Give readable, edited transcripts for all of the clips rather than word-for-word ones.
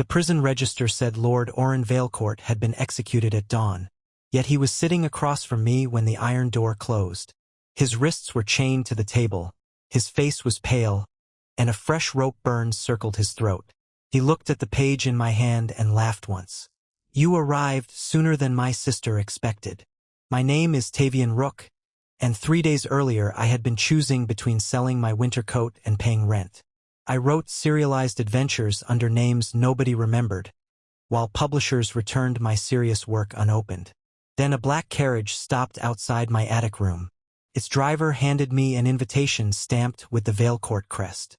The prison register said Lord Oren Veilcourt had been executed at dawn, yet he was sitting across from me when the iron door closed. His wrists were chained to the table, his face was pale, and a fresh rope burn circled his throat. He looked at the page in my hand and laughed once. "You arrived sooner than my sister expected. My name is Tavian Rook, and 3 days earlier I had been choosing between selling my winter coat and paying rent. I wrote serialized adventures under names nobody remembered, while publishers returned my serious work unopened. Then a black carriage stopped outside my attic room. Its driver handed me an invitation stamped with the Veilcourt crest.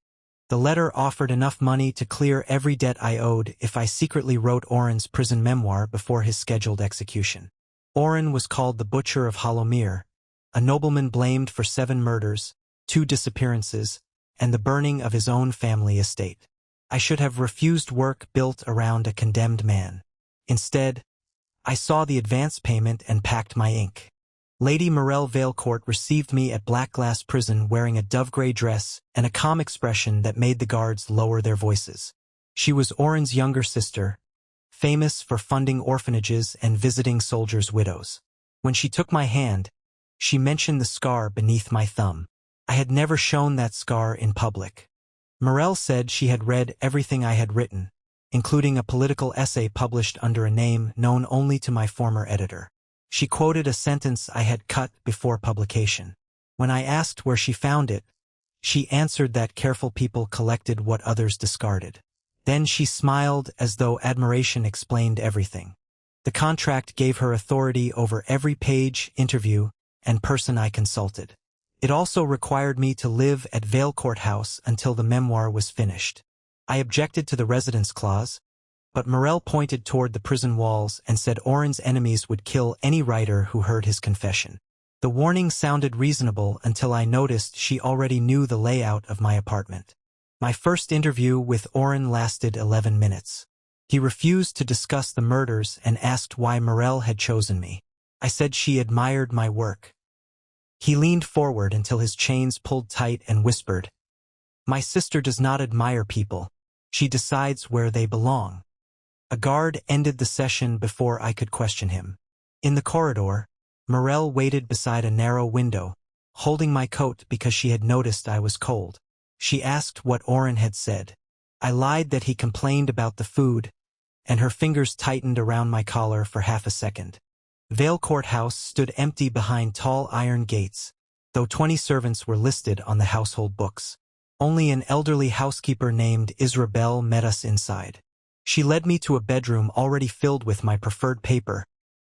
The letter offered enough money to clear every debt I owed if I secretly wrote Oren's prison memoir before his scheduled execution. Oren was called the Butcher of Hollowmere, a nobleman blamed for 7 murders, 2 disappearances, and the burning of his own family estate. I should have refused work built around a condemned man. Instead, I saw the advance payment and packed my ink. Lady Morel Veilcourt received me at Black Glass Prison wearing a dove-gray dress and a calm expression that made the guards lower their voices. She was Oren's younger sister, famous for funding orphanages and visiting soldiers' widows. When she took my hand, she mentioned the scar beneath my thumb. I had never shown that scar in public. Morel said she had read everything I had written, including a political essay published under a name known only to my former editor. She quoted a sentence I had cut before publication. When I asked where she found it, she answered that careful people collected what others discarded. Then she smiled as though admiration explained everything. The contract gave her authority over every page, interview, and person I consulted. It also required me to live at Veilcourt House until the memoir was finished. I objected to the residence clause, but Morel pointed toward the prison walls and said Oren's enemies would kill any writer who heard his confession. The warning sounded reasonable until I noticed she already knew the layout of my apartment. My first interview with Oren lasted 11 minutes. He refused to discuss the murders and asked why Morel had chosen me. I said she admired my work. He leaned forward until his chains pulled tight and whispered, "My sister does not admire people. She decides where they belong." A guard ended the session before I could question him. In the corridor, Morel waited beside a narrow window, holding my coat because she had noticed I was cold. She asked what Oren had said. I lied that he complained about the food, and her fingers tightened around my collar for half a second. Veilcourt House stood empty behind tall iron gates, though 20 servants were listed on the household books. Only an elderly housekeeper named Israbel met us inside. She led me to a bedroom already filled with my preferred paper,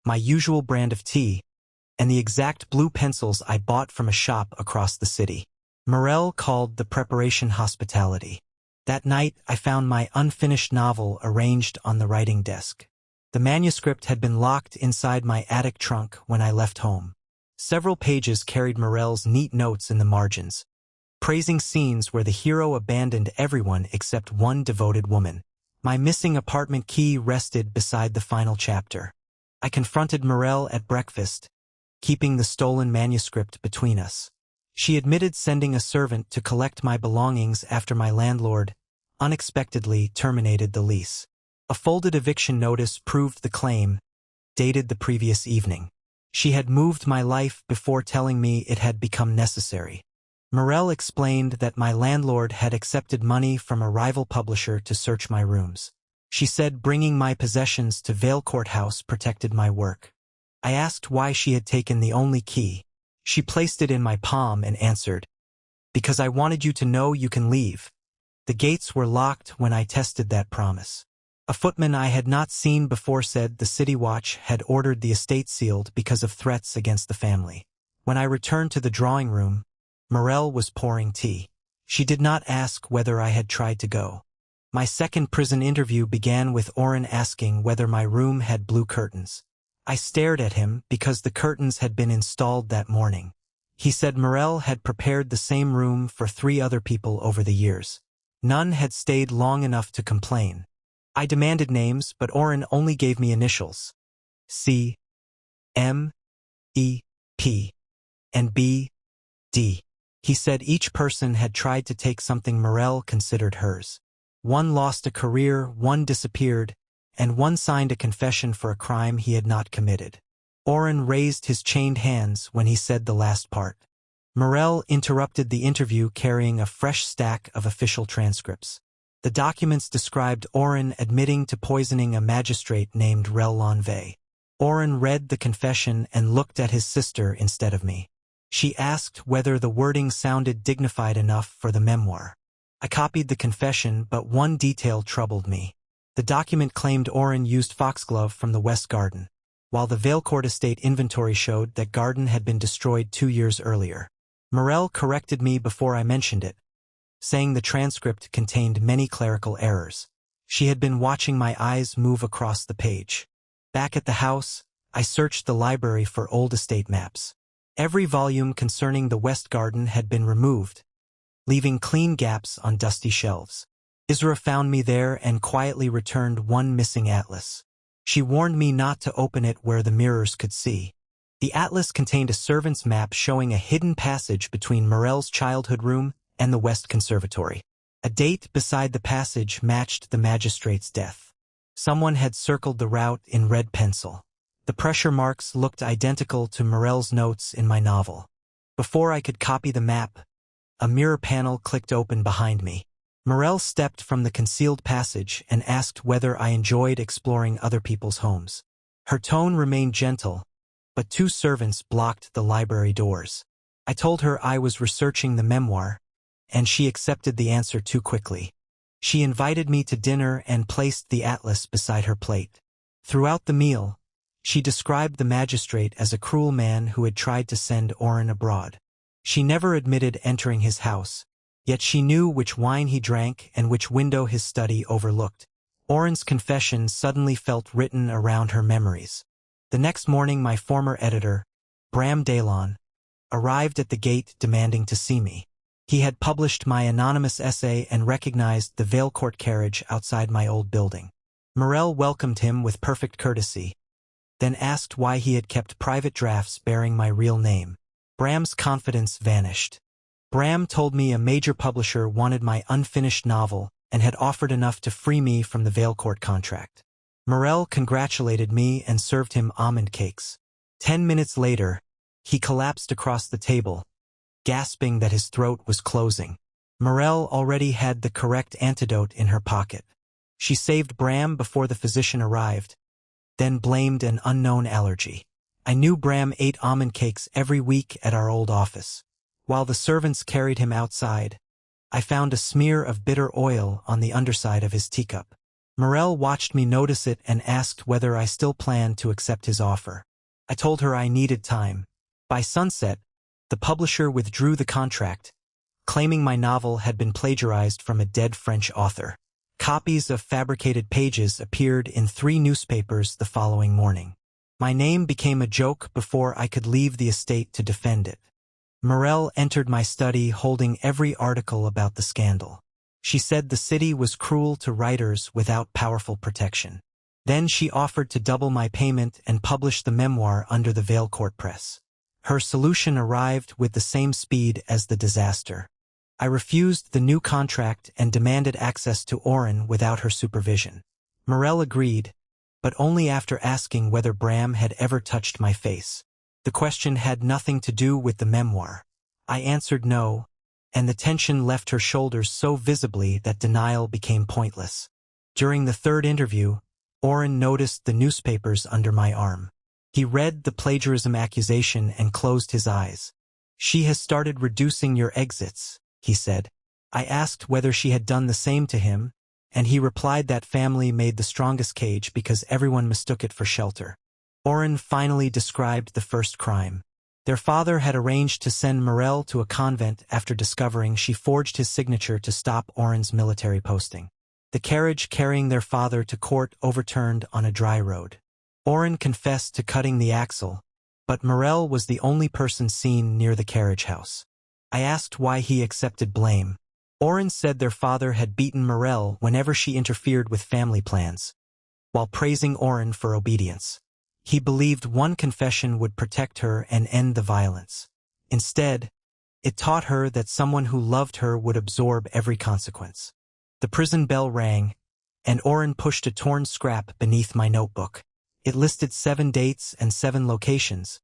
my usual brand of tea, and the exact blue pencils I bought from a shop across the city. Morel called the preparation hospitality. That night I found my unfinished novel arranged on the writing desk. The manuscript had been locked inside my attic trunk when I left home. Several pages carried Morel's neat notes in the margins, praising scenes where the hero abandoned everyone except one devoted woman. My missing apartment key rested beside the final chapter. I confronted Morel at breakfast, keeping the stolen manuscript between us. She admitted sending a servant to collect my belongings after my landlord unexpectedly terminated the lease. A folded eviction notice proved the claim, dated the previous evening. She had moved my life before telling me it had become necessary. Morel explained that my landlord had accepted money from a rival publisher to search my rooms. She said bringing my possessions to Veilcourt House protected my work. I asked why she had taken the only key. She placed it in my palm and answered, "Because I wanted you to know you can leave." The gates were locked when I tested that promise. A footman I had not seen before said the City Watch had ordered the estate sealed because of threats against the family. When I returned to the drawing room, Morel was pouring tea. She did not ask whether I had tried to go. My second prison interview began with Oren asking whether my room had blue curtains. I stared at him because the curtains had been installed that morning. He said Morel had prepared the same room for 3 other people over the years. None had stayed long enough to complain. I demanded names, but Oren only gave me initials. C, M, E, P, and B, D. He said each person had tried to take something Morel considered hers. One lost a career, one disappeared, and one signed a confession for a crime he had not committed. Oren raised his chained hands when he said the last part. Morel interrupted the interview carrying a fresh stack of official transcripts. The documents described Oren admitting to poisoning a magistrate named Rel Lanvey. Oren read the confession and looked at his sister instead of me. She asked whether the wording sounded dignified enough for the memoir. I copied the confession, but one detail troubled me. The document claimed Oren used foxglove from the West Garden, while the Valecourt estate inventory showed that garden had been destroyed 2 years earlier. Morel corrected me before I mentioned it, saying the transcript contained many clerical errors. She had been watching my eyes move across the page. Back at the house, I searched the library for old estate maps. Every volume concerning the West Garden had been removed, leaving clean gaps on dusty shelves. Isra found me there and quietly returned one missing atlas. She warned me not to open it where the mirrors could see. The atlas contained a servant's map showing a hidden passage between Morel's childhood room and the West Conservatory. A date beside the passage matched the magistrate's death. Someone had circled the route in red pencil. The pressure marks looked identical to Morel's notes in my novel. Before I could copy the map, a mirror panel clicked open behind me. Morel stepped from the concealed passage and asked whether I enjoyed exploring other people's homes. Her tone remained gentle, but 2 servants blocked the library doors. I told her I was researching the memoir, and she accepted the answer too quickly. She invited me to dinner and placed the atlas beside her plate. Throughout the meal, she described the magistrate as a cruel man who had tried to send Oren abroad. She never admitted entering his house, yet she knew which wine he drank and which window his study overlooked. Oren's confession suddenly felt written around her memories. The next morning my former editor, Bram Dalon, arrived at the gate demanding to see me. He had published my anonymous essay and recognized the Valecourt carriage outside my old building. Morel welcomed him with perfect courtesy, then asked why he had kept private drafts bearing my real name. Bram's confidence vanished. Bram told me a major publisher wanted my unfinished novel and had offered enough to free me from the Valecourt contract. Morel congratulated me and served him almond cakes. 10 minutes later, he collapsed across the table, gasping that his throat was closing. Morel already had the correct antidote in her pocket. She saved Bram before the physician arrived, then blamed an unknown allergy. I knew Bram ate almond cakes every week at our old office. While the servants carried him outside, I found a smear of bitter oil on the underside of his teacup. Morel watched me notice it and asked whether I still planned to accept his offer. I told her I needed time. By sunset, the publisher withdrew the contract, claiming my novel had been plagiarized from a dead French author. Copies of fabricated pages appeared in 3 newspapers the following morning. My name became a joke before I could leave the estate to defend it. Morel entered my study holding every article about the scandal. She said the city was cruel to writers without powerful protection. Then she offered to double my payment and publish the memoir under the Valecourt press. Her solution arrived with the same speed as the disaster. I refused the new contract and demanded access to Oren without her supervision. Morel agreed, but only after asking whether Bram had ever touched my face. The question had nothing to do with the memoir. I answered no, and the tension left her shoulders so visibly that denial became pointless. During the 3rd interview, Oren noticed the newspapers under my arm. He read the plagiarism accusation and closed his eyes. "She has started reducing your exits," he said. I asked whether she had done the same to him, and he replied that family made the strongest cage because everyone mistook it for shelter. Oren finally described the first crime. Their father had arranged to send Morel to a convent after discovering she forged his signature to stop Oren's military posting. The carriage carrying their father to court overturned on a dry road. Oren confessed to cutting the axle, but Morel was the only person seen near the carriage house. I asked why he accepted blame. Oren said their father had beaten Morel whenever she interfered with family plans, while praising Oren for obedience. He believed one confession would protect her and end the violence. Instead, it taught her that someone who loved her would absorb every consequence. The prison bell rang, and Oren pushed a torn scrap beneath my notebook. It listed 7 dates and 7 locations,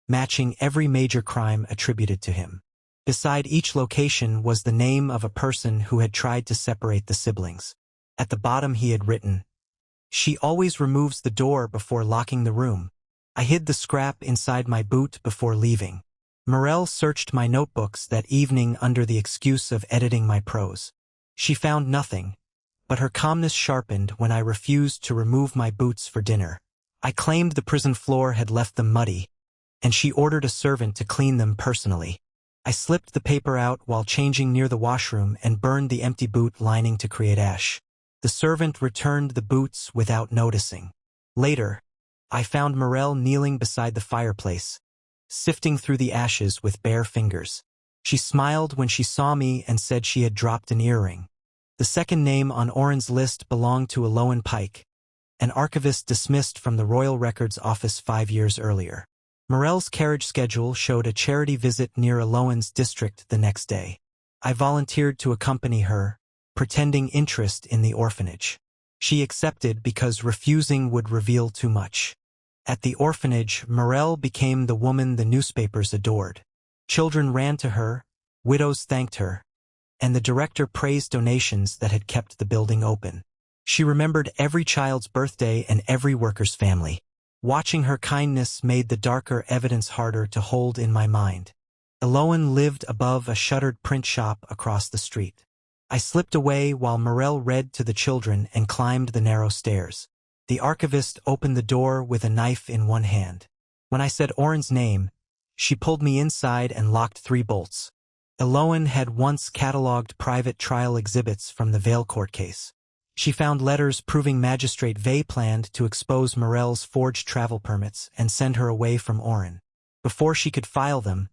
matching every major crime attributed to him. Beside each location was the name of a person who had tried to separate the siblings. At the bottom he had written, "She always removes the door before locking the room." I hid the scrap inside my boot before leaving. Morel searched my notebooks that evening under the excuse of editing my prose. She found nothing, but her calmness sharpened when I refused to remove my boots for dinner. I claimed the prison floor had left them muddy, and she ordered a servant to clean them personally. I slipped the paper out while changing near the washroom and burned the empty boot lining to create ash. The servant returned the boots without noticing. Later, I found Morel kneeling beside the fireplace, sifting through the ashes with bare fingers. She smiled when she saw me and said she had dropped an earring. The second name on Oren's list belonged to Aloan Pike, an archivist dismissed from the Royal Records Office 5 years earlier. Morel's carriage schedule showed a charity visit near Aloan's district the next day. I volunteered to accompany her, pretending interest in the orphanage. She accepted because refusing would reveal too much. At the orphanage, Morel became the woman the newspapers adored. Children ran to her, widows thanked her, and the director praised donations that had kept the building open. She remembered every child's birthday and every worker's family. Watching her kindness made the darker evidence harder to hold in my mind. Aloan lived above a shuttered print shop across the street. I slipped away while Morel read to the children and climbed the narrow stairs. The archivist opened the door with a knife in one hand. When I said Oren's name, she pulled me inside and locked 3 bolts. Aloan had once catalogued private trial exhibits from the Vale court case. She found letters proving Magistrate Vey planned to expose Morel's forged travel permits and send her away from Oren. Before she could file them,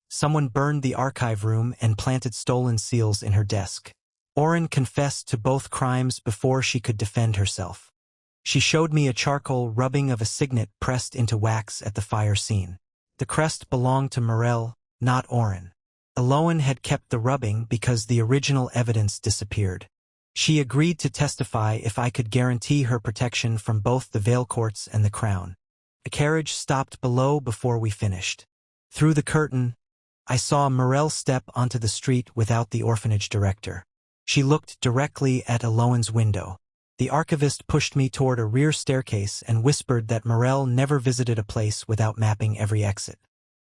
someone burned the archive room and planted stolen seals in her desk. Oren confessed to both crimes before she could defend herself. She showed me a charcoal rubbing of a signet pressed into wax at the fire scene. The crest belonged to Morel, not Oren. Aloan had kept the rubbing because the original evidence disappeared. She agreed to testify if I could guarantee her protection from both the Vale courts and the Crown. The carriage stopped below before we finished. Through the curtain, I saw Morel step onto the street without the orphanage director. She looked directly at Aloan's window. The archivist pushed me toward a rear staircase and whispered that Morel never visited a place without mapping every exit.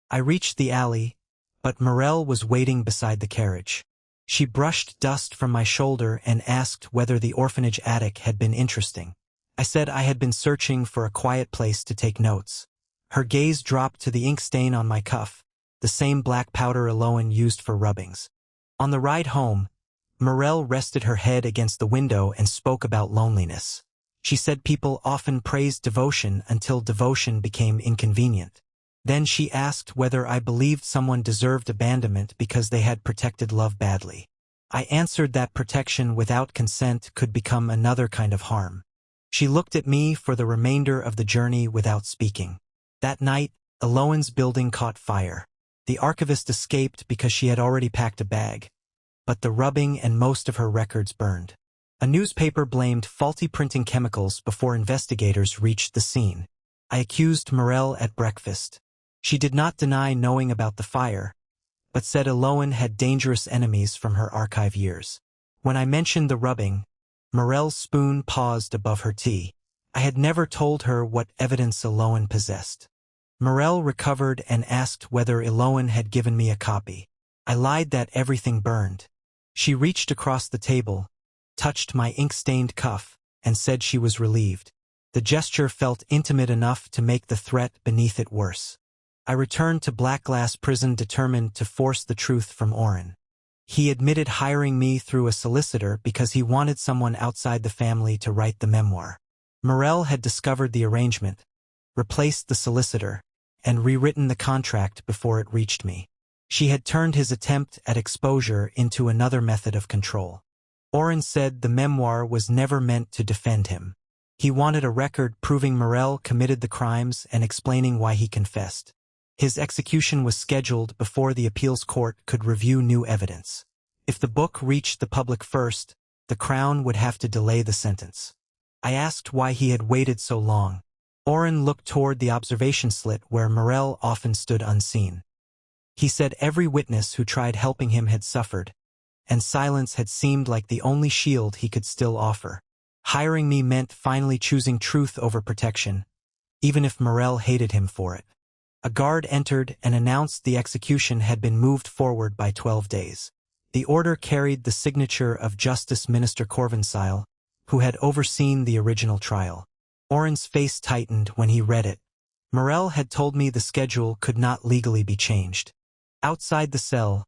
I reached the alley, but Morel was waiting beside the carriage. She brushed dust from my shoulder and asked whether the orphanage attic had been interesting. I said I had been searching for a quiet place to take notes. Her gaze dropped to the ink stain on my cuff, the same black powder Aloan used for rubbings. On the ride home, Morel rested her head against the window and spoke about loneliness. She said people often praised devotion until devotion became inconvenient. Then she asked whether I believed someone deserved abandonment because they had protected love badly. I answered that protection without consent could become another kind of harm. She looked at me for the remainder of the journey without speaking. That night, Aloan's building caught fire. The archivist escaped because she had already packed a bag, but the rubbing and most of her records burned. A newspaper blamed faulty printing chemicals before investigators reached the scene. I accused Morel at breakfast. She did not deny knowing about the fire, but said Aloan had dangerous enemies from her archive years. When I mentioned the rubbing, Morel's spoon paused above her tea. I had never told her what evidence Aloan possessed. Morel recovered and asked whether Aloan had given me a copy. I lied that everything burned. She reached across the table, touched my ink-stained cuff, and said she was relieved. The gesture felt intimate enough to make the threat beneath it worse. I returned to Black Glass Prison determined to force the truth from Oren. He admitted hiring me through a solicitor because he wanted someone outside the family to write the memoir. Morel had discovered the arrangement, replaced the solicitor, and rewritten the contract before it reached me. She had turned his attempt at exposure into another method of control. Oren said the memoir was never meant to defend him. He wanted a record proving Morel committed the crimes and explaining why he confessed. His execution was scheduled before the appeals court could review new evidence. If the book reached the public first, the Crown would have to delay the sentence. I asked why he had waited so long. Oren looked toward the observation slit where Morel often stood unseen. He said every witness who tried helping him had suffered, and silence had seemed like the only shield he could still offer. Hiring me meant finally choosing truth over protection, even if Morel hated him for it. A guard entered and announced the execution had been moved forward by 12 days. The order carried the signature of Justice Minister Corvinsile, who had overseen the original trial. Oren's face tightened when he read it. Morel had told me the schedule could not legally be changed. Outside the cell,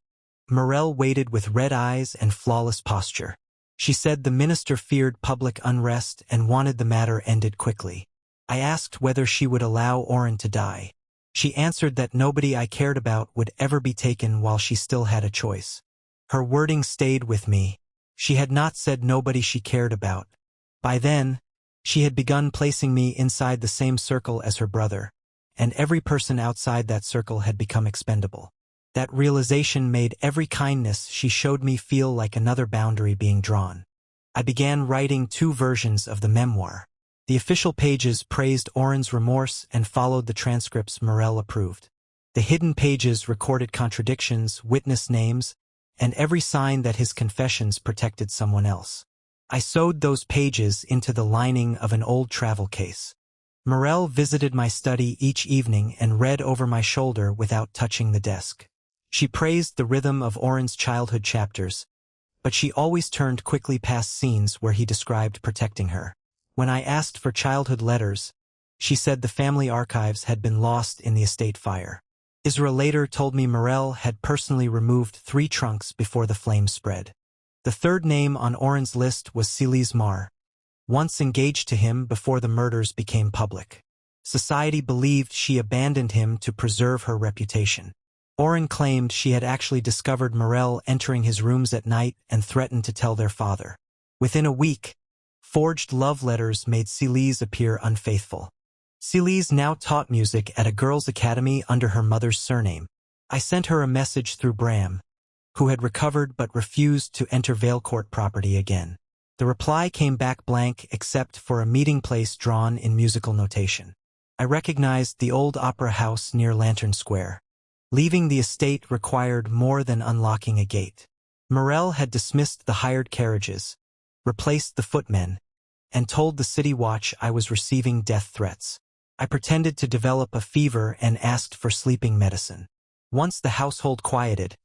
Morel waited with red eyes and flawless posture. She said the minister feared public unrest and wanted the matter ended quickly. I asked whether she would allow Oren to die. She answered that nobody I cared about would ever be taken while she still had a choice. Her wording stayed with me. She had not said nobody she cared about. By then, she had begun placing me inside the same circle as her brother, and every person outside that circle had become expendable. That realization made every kindness she showed me feel like another boundary being drawn. I began writing 2 versions of the memoir. The official pages praised Oren's remorse and followed the transcripts Morel approved. The hidden pages recorded contradictions, witness names, and every sign that his confessions protected someone else. I sewed those pages into the lining of an old travel case. Morel visited my study each evening and read over my shoulder without touching the desk. She praised the rhythm of Oren's childhood chapters, but she always turned quickly past scenes where he described protecting her. When I asked for childhood letters, she said the family archives had been lost in the estate fire. Isra later told me Morel had personally removed 3 trunks before the flames spread. The third name on Oren's list was Celise Mar, once engaged to him before the murders became public. Society believed she abandoned him to preserve her reputation. Oren claimed she had actually discovered Morel entering his rooms at night and threatened to tell their father. Within a week, forged love letters made Celise appear unfaithful. Celise now taught music at a girls' academy under her mother's surname. I sent her a message through Bram, who had recovered but refused to enter Valecourt property again. The reply came back blank except for a meeting place drawn in musical notation. I recognized the old opera house near Lantern Square. Leaving the estate required more than unlocking a gate. Morel had dismissed the hired carriages, replaced the footmen, and told the city watch I was receiving death threats. I pretended to develop a fever and asked for sleeping medicine. Once the household quieted,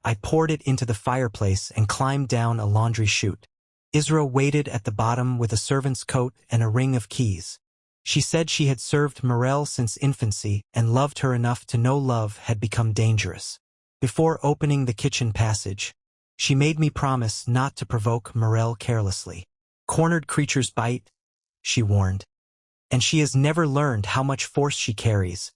I poured it into the fireplace and climbed down a laundry chute. Isra waited at the bottom with a servant's coat and a ring of keys. She said she had served Morel since infancy and loved her enough to know love had become dangerous. Before opening the kitchen passage, she made me promise not to provoke Morel carelessly. "Cornered creatures bite," she warned. "And she has never learned how much force she carries."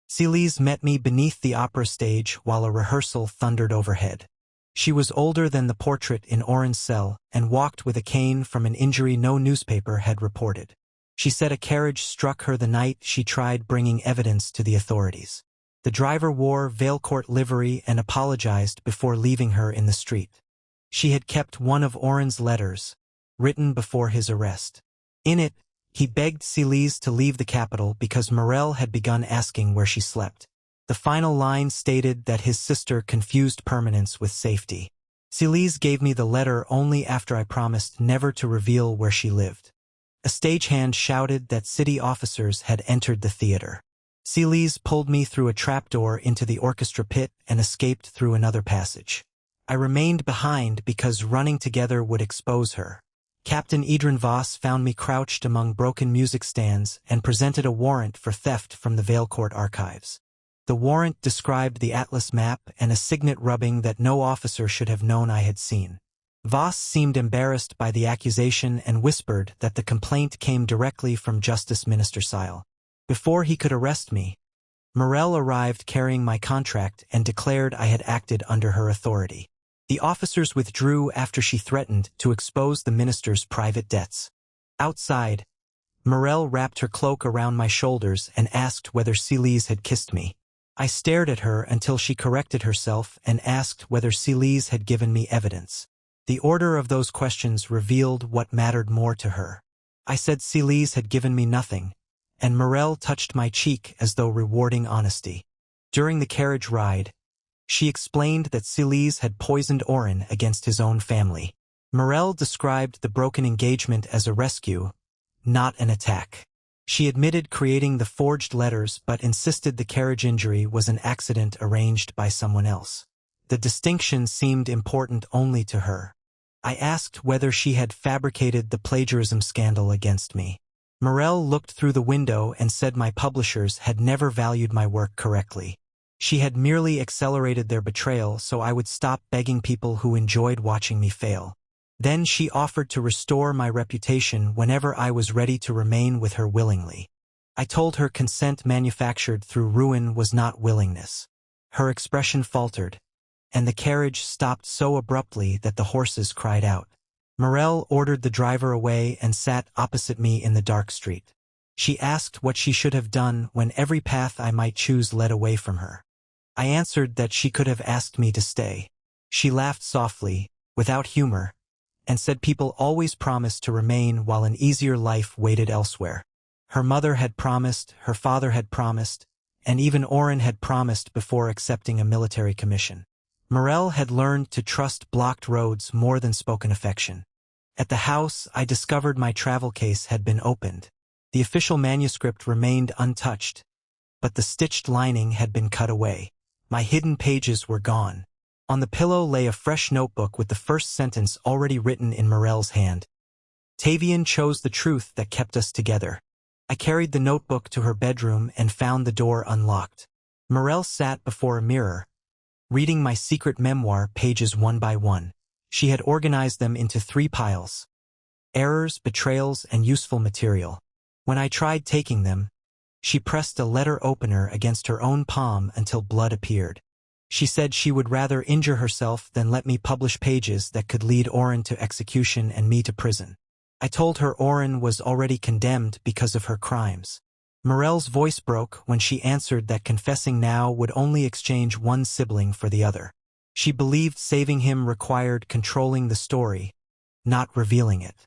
Celise met me beneath the opera stage while a rehearsal thundered overhead. She was older than the portrait in Oren's cell and walked with a cane from an injury no newspaper had reported. She said a carriage struck her the night she tried bringing evidence to the authorities. The driver wore Valecourt livery and apologized before leaving her in the street. She had kept one of Oren's letters, written before his arrest. In it, he begged Celise to leave the capital because Morel had begun asking where she slept. The final line stated that his sister confused permanence with safety. Celise gave me the letter only after I promised never to reveal where she lived. A stagehand shouted that city officers had entered the theater. Celise pulled me through a trapdoor into the orchestra pit and escaped through another passage. I remained behind because running together would expose her. Captain Idrin Voss found me crouched among broken music stands and presented a warrant for theft from the Valecourt archives. The warrant described the atlas map and a signet rubbing that no officer should have known I had seen. Voss seemed embarrassed by the accusation and whispered that the complaint came directly from Justice Minister Sile. Before he could arrest me, Morel arrived carrying my contract and declared I had acted under her authority. The officers withdrew after she threatened to expose the minister's private debts. Outside, Morel wrapped her cloak around my shoulders and asked whether Celise had kissed me. I stared at her until she corrected herself and asked whether Celise had given me evidence. The order of those questions revealed what mattered more to her. I said Celise had given me nothing, and Morel touched my cheek as though rewarding honesty. During the carriage ride, she explained that Celise had poisoned Oren against his own family. Morel described the broken engagement as a rescue, not an attack. She admitted creating the forged letters but insisted the carriage injury was an accident arranged by someone else. The distinction seemed important only to her. I asked whether she had fabricated the plagiarism scandal against me. Morel looked through the window and said my publishers had never valued my work correctly. She had merely accelerated their betrayal so I would stop begging people who enjoyed watching me fail. Then she offered to restore my reputation whenever I was ready to remain with her willingly. I told her consent manufactured through ruin was not willingness. Her expression faltered, and the carriage stopped so abruptly that the horses cried out. Morel ordered the driver away and sat opposite me in the dark street. She asked what she should have done when every path I might choose led away from her. I answered that she could have asked me to stay. She laughed softly, without humor, and said people always promised to remain while an easier life waited elsewhere. Her mother had promised, her father had promised, and even Oren had promised before accepting a military commission. Morel had learned to trust blocked roads more than spoken affection. At the house, I discovered my travel case had been opened. The official manuscript remained untouched, but the stitched lining had been cut away. My hidden pages were gone. On the pillow lay a fresh notebook with the first sentence already written in Morel's hand. Tavian chose the truth that kept us together. I carried the notebook to her bedroom and found the door unlocked. Morel sat before a mirror, reading my secret memoir pages one by one. She had organized them into 3 piles: errors, betrayals, and useful material. When I tried taking them, she pressed a letter opener against her own palm until blood appeared. She said she would rather injure herself than let me publish pages that could lead Oren to execution and me to prison. I told her Oren was already condemned because of her crimes. Morel's voice broke when she answered that confessing now would only exchange one sibling for the other. She believed saving him required controlling the story, not revealing it.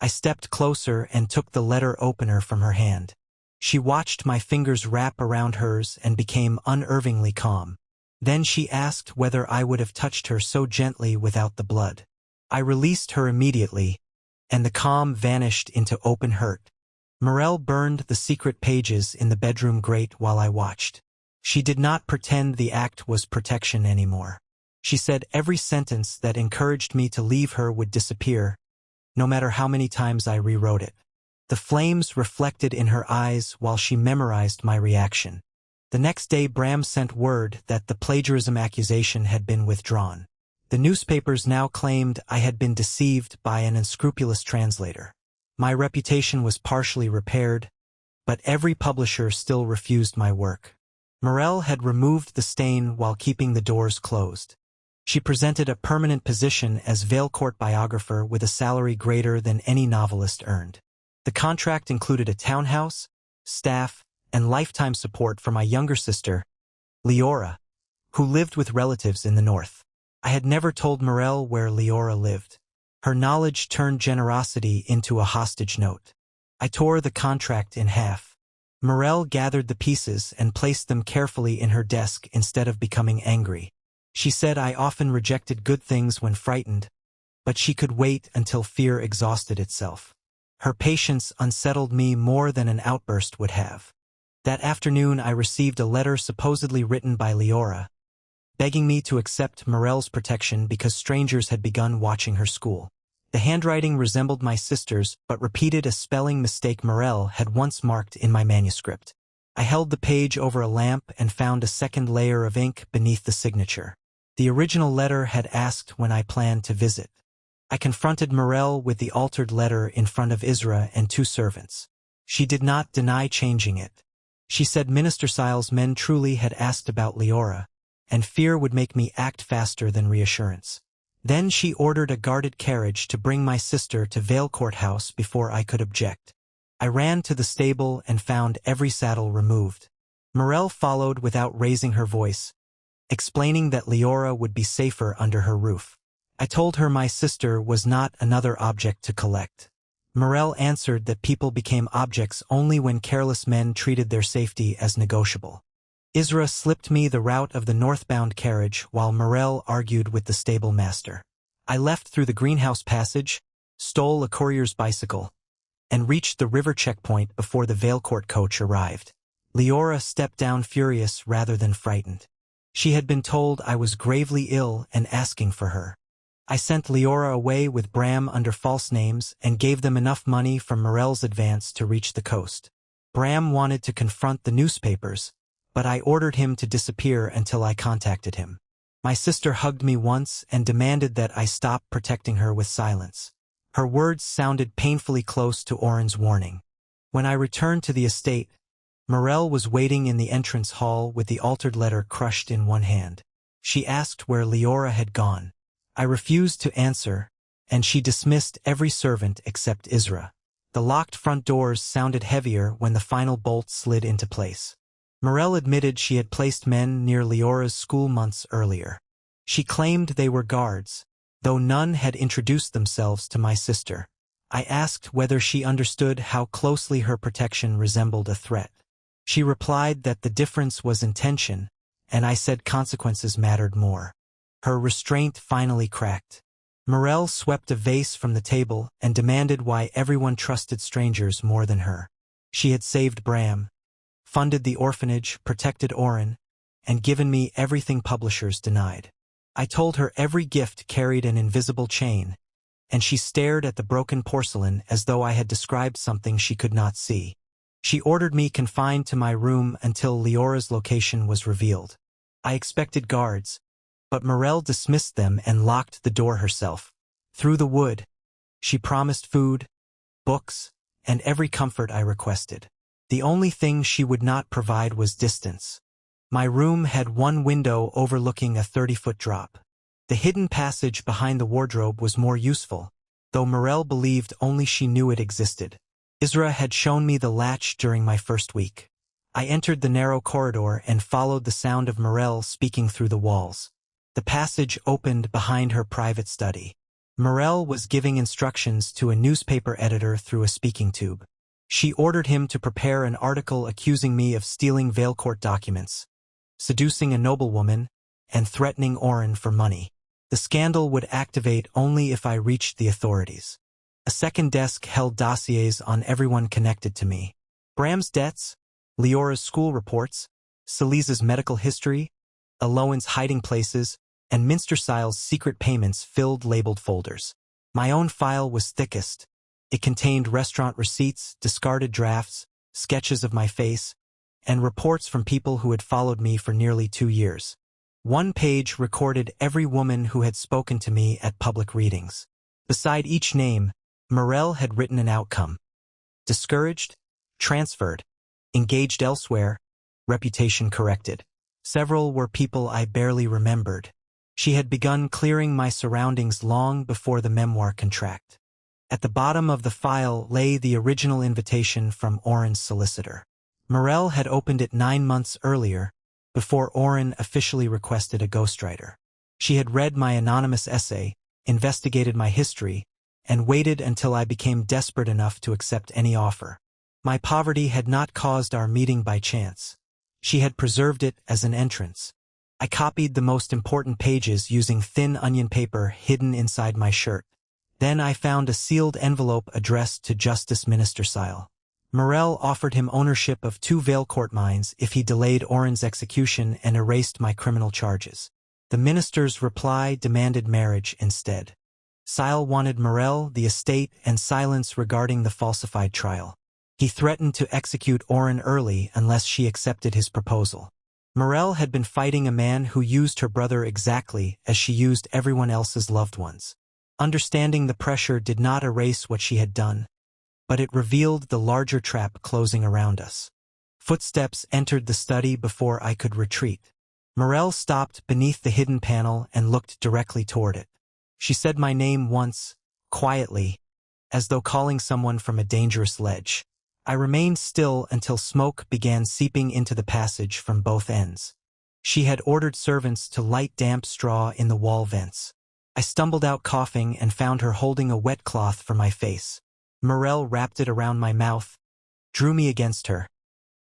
I stepped closer and took the letter opener from her hand. She watched my fingers wrap around hers and became unervingly calm. Then she asked whether I would have touched her so gently without the blood. I released her immediately, and the calm vanished into open hurt. Morel burned the secret pages in the bedroom grate while I watched. She did not pretend the act was protection anymore. She said every sentence that encouraged me to leave her would disappear, no matter how many times I rewrote it. The flames reflected in her eyes while she memorized my reaction. The next day Bram sent word that the plagiarism accusation had been withdrawn. The newspapers now claimed I had been deceived by an unscrupulous translator. My reputation was partially repaired, but every publisher still refused my work. Morel had removed the stain while keeping the doors closed. She presented a permanent position as Valecourt biographer with a salary greater than any novelist earned. The contract included a townhouse, staff, and lifetime support for my younger sister, Leora, who lived with relatives in the north. I had never told Morel where Leora lived. Her knowledge turned generosity into a hostage note. I tore the contract in half. Morel gathered the pieces and placed them carefully in her desk instead of becoming angry. She said I often rejected good things when frightened, but she could wait until fear exhausted itself. Her patience unsettled me more than an outburst would have. That afternoon I received a letter supposedly written by Leora, begging me to accept Morel's protection because strangers had begun watching her school. The handwriting resembled my sister's but repeated a spelling mistake Morel had once marked in my manuscript. I held the page over a lamp and found a second layer of ink beneath the signature. The original letter had asked when I planned to visit. I confronted Morel with the altered letter in front of Isra and 2 servants. She did not deny changing it. She said Minister Sile's men truly had asked about Leora, and fear would make me act faster than reassurance. Then she ordered a guarded carriage to bring my sister to Valecourt House before I could object. I ran to the stable and found every saddle removed. Morel followed without raising her voice, explaining that Leora would be safer under her roof. I told her my sister was not another object to collect. Morel answered that people became objects only when careless men treated their safety as negotiable. Isra slipped me the route of the northbound carriage while Morel argued with the stable master. I left through the greenhouse passage, stole a courier's bicycle, and reached the river checkpoint before the Valecourt coach arrived. Leora stepped down furious rather than frightened. She had been told I was gravely ill and asking for her. I sent Leora away with Bram under false names and gave them enough money from Morel's advance to reach the coast. Bram wanted to confront the newspapers, but I ordered him to disappear until I contacted him. My sister hugged me once and demanded that I stop protecting her with silence. Her words sounded painfully close to Oren's warning. When I returned to the estate, Morel was waiting in the entrance hall with the altered letter crushed in one hand. She asked where Leora had gone. I refused to answer, and she dismissed every servant except Isra. The locked front doors sounded heavier when the final bolt slid into place. Morel admitted she had placed men near Leora's school months earlier. She claimed they were guards, though none had introduced themselves to my sister. I asked whether she understood how closely her protection resembled a threat. She replied that the difference was intention, and I said consequences mattered more. Her restraint finally cracked. Morel swept a vase from the table and demanded why everyone trusted strangers more than her. She had saved Bram, funded the orphanage, protected Oren, and given me everything publishers denied. I told her every gift carried an invisible chain, and she stared at the broken porcelain as though I had described something she could not see. She ordered me confined to my room until Leora's location was revealed. I expected guards, but Morel dismissed them and locked the door herself. Through the wood, she promised food, books, and every comfort I requested. The only thing she would not provide was distance. My room had one window overlooking a 30-foot drop. The hidden passage behind the wardrobe was more useful, though Morel believed only she knew it existed. Isra had shown me the latch during my first week. I entered the narrow corridor and followed the sound of Morel speaking through the walls. The passage opened behind her private study. Morel was giving instructions to a newspaper editor through a speaking tube. She ordered him to prepare an article accusing me of stealing Valecourt documents, seducing a noblewoman, and threatening Oren for money. The scandal would activate only if I reached the authorities. A second desk held dossiers on everyone connected to me. Bram's debts, Leora's school reports, Salisa's medical history, Alohan's hiding places, and Minstersile's secret payments filled labeled folders. My own file was thickest. It contained restaurant receipts, discarded drafts, sketches of my face, and reports from people who had followed me for nearly 2 years. One page recorded every woman who had spoken to me at public readings. Beside each name, Morel had written an outcome. Discouraged, transferred, engaged elsewhere, reputation corrected. Several were people I barely remembered. She had begun clearing my surroundings long before the memoir contract. At the bottom of the file lay the original invitation from Oren's solicitor. Morel had opened it 9 months earlier, before Oren officially requested a ghostwriter. She had read my anonymous essay, investigated my history, and waited until I became desperate enough to accept any offer. My poverty had not caused our meeting by chance. She had preserved it as an entrance. I copied the most important pages using thin onion paper hidden inside my shirt. Then I found a sealed envelope addressed to Justice Ministersile. Morel offered him ownership of 2 Valecourt mines if he delayed Oren's execution and erased my criminal charges. The minister's reply demanded marriage instead. Sile wanted Morel, the estate, and silence regarding the falsified trial. He threatened to execute Oren early unless she accepted his proposal. Morel had been fighting a man who used her brother exactly as she used everyone else's loved ones. Understanding the pressure did not erase what she had done, but it revealed the larger trap closing around us. Footsteps entered the study before I could retreat. Morel stopped beneath the hidden panel and looked directly toward it. She said my name once, quietly, as though calling someone from a dangerous ledge. I remained still until smoke began seeping into the passage from both ends. She had ordered servants to light damp straw in the wall vents. I stumbled out coughing and found her holding a wet cloth for my face. Morel wrapped it around my mouth, drew me against her,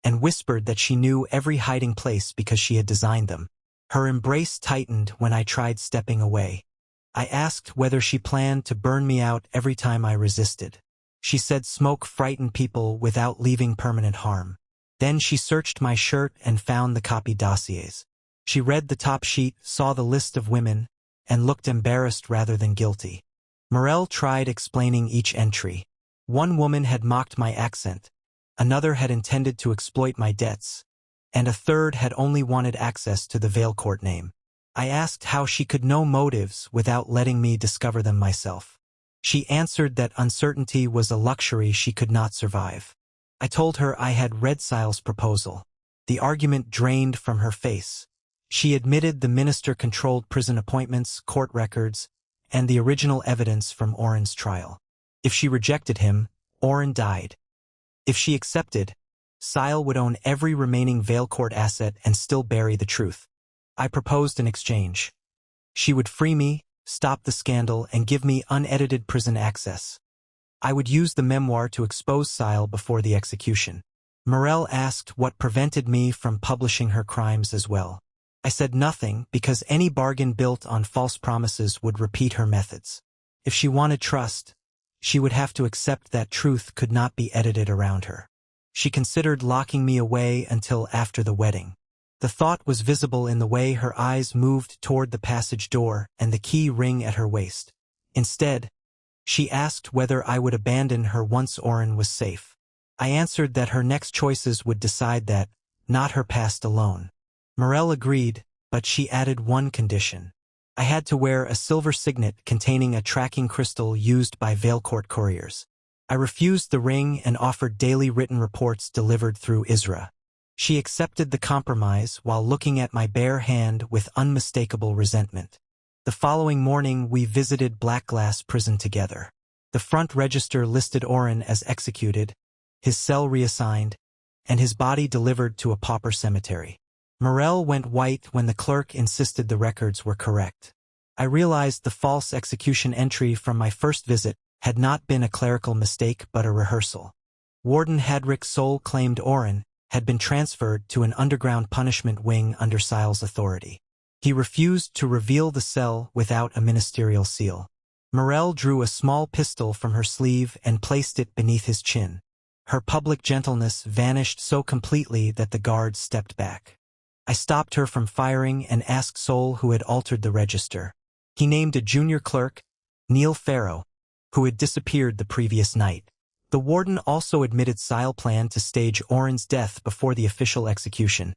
and whispered that she knew every hiding place because she had designed them. Her embrace tightened when I tried stepping away. I asked whether she planned to burn me out every time I resisted. She said smoke frightened people without leaving permanent harm. Then she searched my shirt and found the copy dossiers. She read the top sheet, saw the list of women, and looked embarrassed rather than guilty. Morel tried explaining each entry. One woman had mocked my accent, another had intended to exploit my debts, and a third had only wanted access to the Veilcourt name. I asked how she could know motives without letting me discover them myself. She answered that uncertainty was a luxury she could not survive. I told her I had read Sile's proposal. The argument drained from her face. She admitted the minister-controlled prison appointments, court records, and the original evidence from Oren's trial. If she rejected him, Oren died. If she accepted, Sile would own every remaining Veilcourt asset and still bury the truth. I proposed an exchange. She would free me, stop the scandal, and give me unedited prison access. I would use the memoir to expose Sile before the execution. Morel asked what prevented me from publishing her crimes as well. I said nothing because any bargain built on false promises would repeat her methods. If she wanted trust, she would have to accept that truth could not be edited around her. She considered locking me away until after the wedding. The thought was visible in the way her eyes moved toward the passage door and the key ring at her waist. Instead, she asked whether I would abandon her once Oren was safe. I answered that her next choices would decide that, not her past alone. Morel agreed, but she added one condition. I had to wear a silver signet containing a tracking crystal used by Veilcourt couriers. I refused the ring and offered daily written reports delivered through Isra. She accepted the compromise while looking at my bare hand with unmistakable resentment. The following morning we visited Blackglass Prison together. The front register listed Oren as executed, his cell reassigned, and his body delivered to a pauper cemetery. Morel went white when the clerk insisted the records were correct. I realized the false execution entry from my first visit had not been a clerical mistake but a rehearsal. Warden Hadrick Sol claimed Oren had been transferred to an underground punishment wing under Sile's authority. He refused to reveal the cell without a ministerial seal. Morel drew a small pistol from her sleeve and placed it beneath his chin. Her public gentleness vanished so completely that the guards stepped back. I stopped her from firing and asked Sol who had altered the register. He named a junior clerk, Neil Farrow, who had disappeared the previous night. The warden also admitted Sile planned to stage Oren's death before the official execution,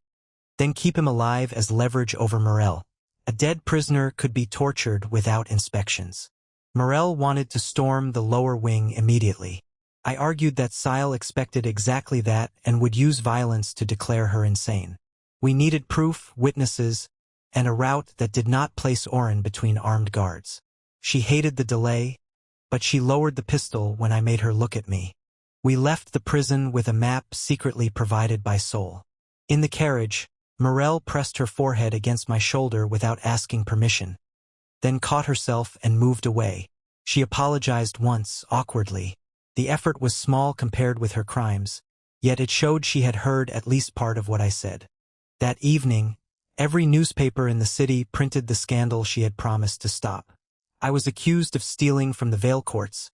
then keep him alive as leverage over Morel. A dead prisoner could be tortured without inspections. Morel wanted to storm the lower wing immediately. I argued that Sile expected exactly that and would use violence to declare her insane. We needed proof, witnesses, and a route that did not place Oren between armed guards. She hated the delay, but she lowered the pistol when I made her look at me. We left the prison with a map secretly provided by Sol. In the carriage, Morel pressed her forehead against my shoulder without asking permission, then caught herself and moved away. She apologized once, awkwardly. The effort was small compared with her crimes, yet it showed she had heard at least part of what I said. That evening, every newspaper in the city printed the scandal she had promised to stop. I was accused of stealing from the Veilcourts,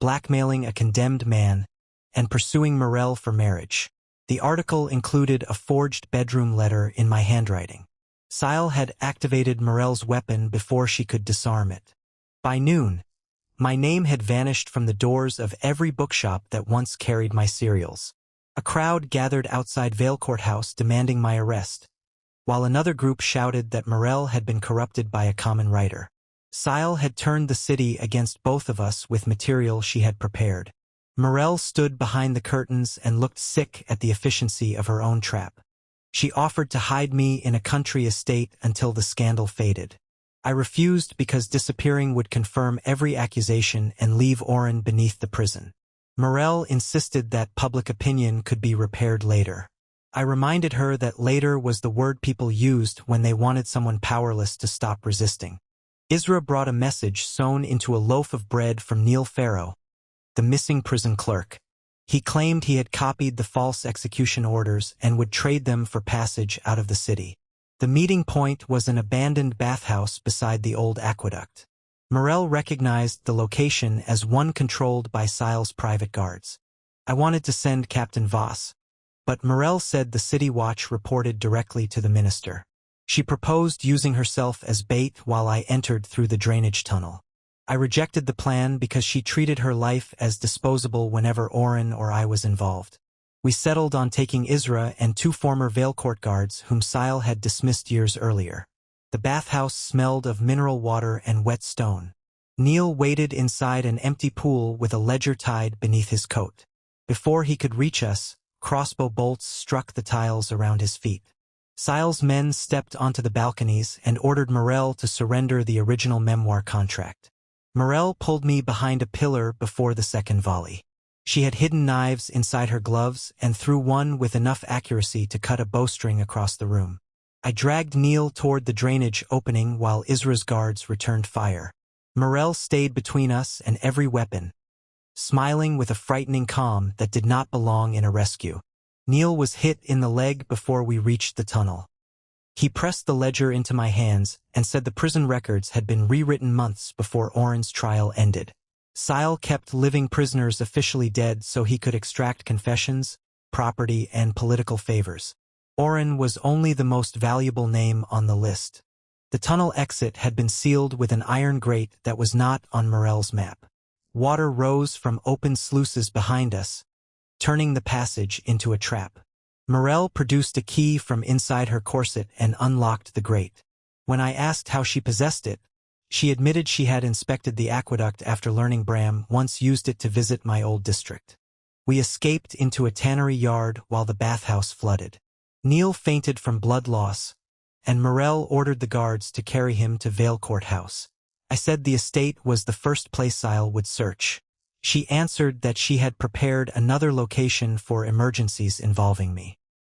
blackmailing a condemned man, and pursuing Morel for marriage. The article included a forged bedroom letter in my handwriting. Sile had activated Morel's weapon before she could disarm it. By noon, my name had vanished from the doors of every bookshop that once carried my serials. A crowd gathered outside Veilcourt House demanding my arrest, while another group shouted that Morel had been corrupted by a common writer. Sile had turned the city against both of us with material she had prepared. Morel stood behind the curtains and looked sick at the efficiency of her own trap. She offered to hide me in a country estate until the scandal faded. I refused because disappearing would confirm every accusation and leave Oren beneath the prison. Morel insisted that public opinion could be repaired later. I reminded her that later was the word people used when they wanted someone powerless to stop resisting. Isra brought a message sewn into a loaf of bread from Neil Farrow, the missing prison clerk. He claimed he had copied the false execution orders and would trade them for passage out of the city. The meeting point was an abandoned bathhouse beside the old aqueduct. Morel recognized the location as one controlled by Sile's private guards. I wanted to send Captain Voss, but Morel said the city watch reported directly to the minister. She proposed using herself as bait while I entered through the drainage tunnel. I rejected the plan because she treated her life as disposable whenever Oren or I was involved. We settled on taking Isra and 2 former Valecourt guards whom Sile had dismissed years earlier. The bathhouse smelled of mineral water and wet stone. Neil waited inside an empty pool with a ledger tied beneath his coat. Before he could reach us, crossbow bolts struck the tiles around his feet. Sile's men stepped onto the balconies and ordered Morel to surrender the original memoir contract. Morel pulled me behind a pillar before the second volley. She had hidden knives inside her gloves and threw one with enough accuracy to cut a bowstring across the room. I dragged Neil toward the drainage opening while Isra's guards returned fire. Morel stayed between us and every weapon, smiling with a frightening calm that did not belong in a rescue. Neil was hit in the leg before we reached the tunnel. He pressed the ledger into my hands and said the prison records had been rewritten months before Oren's trial ended. Sile kept living prisoners officially dead so he could extract confessions, property, and political favors. Oren was only the most valuable name on the list. The tunnel exit had been sealed with an iron grate that was not on Morel's map. Water rose from open sluices behind us, turning the passage into a trap. Morel produced a key from inside her corset and unlocked the grate. When I asked how she possessed it, she admitted she had inspected the aqueduct after learning Bram once used it to visit my old district. We escaped into a tannery yard while the bathhouse flooded. Neil fainted from blood loss, and Morel ordered the guards to carry him to Valecourt House. I said the estate was the first place Sile would search. She answered that she had prepared another location for emergencies involving me.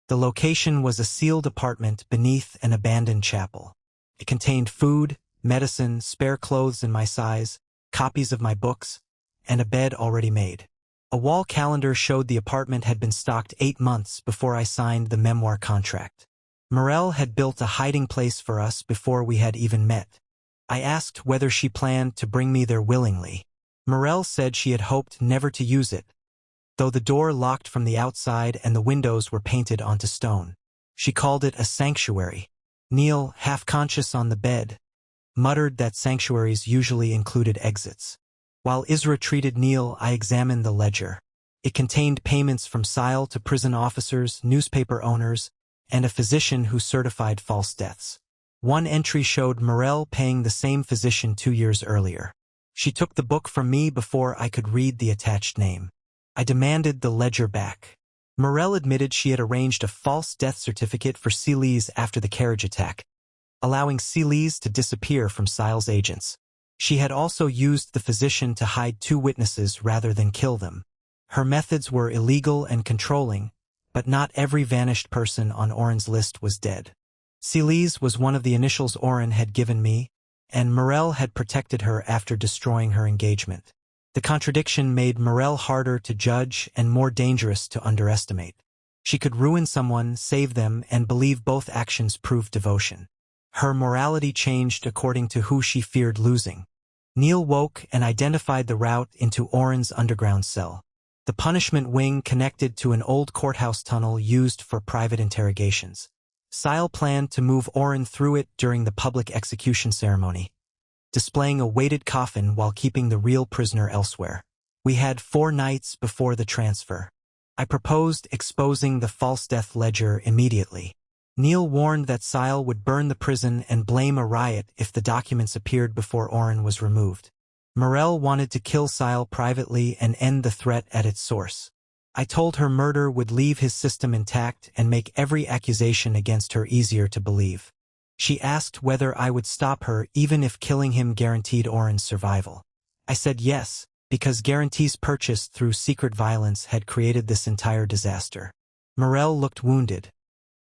The location was a sealed apartment beneath an abandoned chapel. It contained food, medicine, spare clothes in my size, copies of my books, and a bed already made. A wall calendar showed the apartment had been stocked 8 months before I signed the memoir contract. Morel had built a hiding place for us before we had even met. I asked whether she planned to bring me there willingly. Morel said she had hoped never to use it, though the door locked from the outside and the windows were painted onto stone. She called it a sanctuary. Neil, half conscious on the bed, muttered that sanctuaries usually included exits. While Isra treated Neil, I examined the ledger. It contained payments from Sile to prison officers, newspaper owners, and a physician who certified false deaths. One entry showed Morel paying the same physician 2 years earlier. She took the book from me before I could read the attached name. I demanded the ledger back. Morel admitted she had arranged a false death certificate for Celise after the carriage attack, allowing Celise to disappear from Sile's agents. She had also used the physician to hide 2 witnesses rather than kill them. Her methods were illegal and controlling, but not every vanished person on Oren's list was dead. Celise was one of the initials Oren had given me, and Morel had protected her after destroying her engagement. The contradiction made Morel harder to judge and more dangerous to underestimate. She could ruin someone, save them, and believe both actions proved devotion. Her morality changed according to who she feared losing. Neil woke and identified the route into Oren's underground cell. The punishment wing connected to an old courthouse tunnel used for private interrogations. Sile planned to move Oren through it during the public execution ceremony, displaying a weighted coffin while keeping the real prisoner elsewhere. We had 4 nights before the transfer. I proposed exposing the false death ledger immediately. Neil warned that Sile would burn the prison and blame a riot if the documents appeared before Oren was removed. Morel wanted to kill Sile privately and end the threat at its source. I told her murder would leave his system intact and make every accusation against her easier to believe. She asked whether I would stop her even if killing him guaranteed Oren's survival. I said yes, because guarantees purchased through secret violence had created this entire disaster. Morel looked wounded,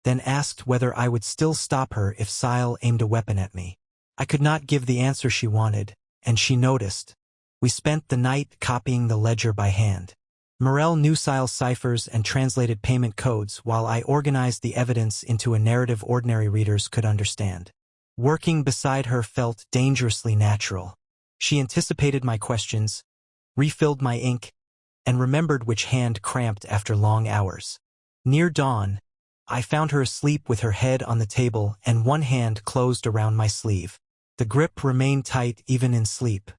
then asked whether I would still stop her if Sile aimed a weapon at me. I could not give the answer she wanted, and she noticed. We spent the night copying the ledger by hand. Morel knew Sile's ciphers and translated payment codes while I organized the evidence into a narrative ordinary readers could understand. Working beside her felt dangerously natural. She anticipated my questions, refilled my ink, and remembered which hand cramped after long hours. Near dawn, I found her asleep with her head on the table and one hand closed around my sleeve. The grip remained tight even in sleep.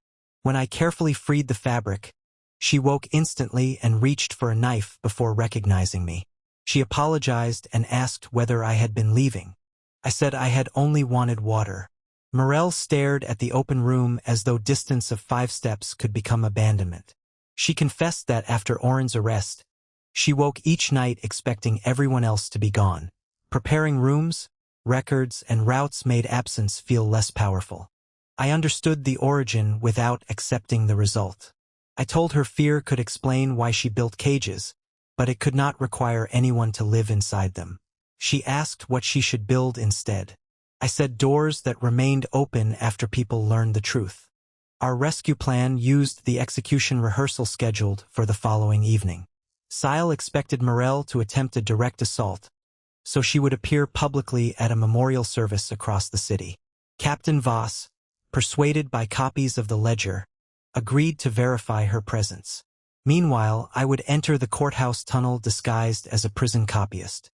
When I carefully freed the fabric, she woke instantly and reached for a knife before recognizing me. She apologized and asked whether I had been leaving. I said I had only wanted water. Morel stared at the open room as though distance of 5 steps could become abandonment. She confessed that after Oren's arrest, she woke each night expecting everyone else to be gone. Preparing rooms, records, and routes made absence feel less powerful. I understood the origin without accepting the result. I told her fear could explain why she built cages, but it could not require anyone to live inside them. She asked what she should build instead. I said doors that remained open after people learned the truth. Our rescue plan used the execution rehearsal scheduled for the following evening. Sile expected Morel to attempt a direct assault, so she would appear publicly at a memorial service across the city. Captain Voss, persuaded by copies of the ledger, agreed to verify her presence. Meanwhile, I would enter the courthouse tunnel disguised as a prison copyist.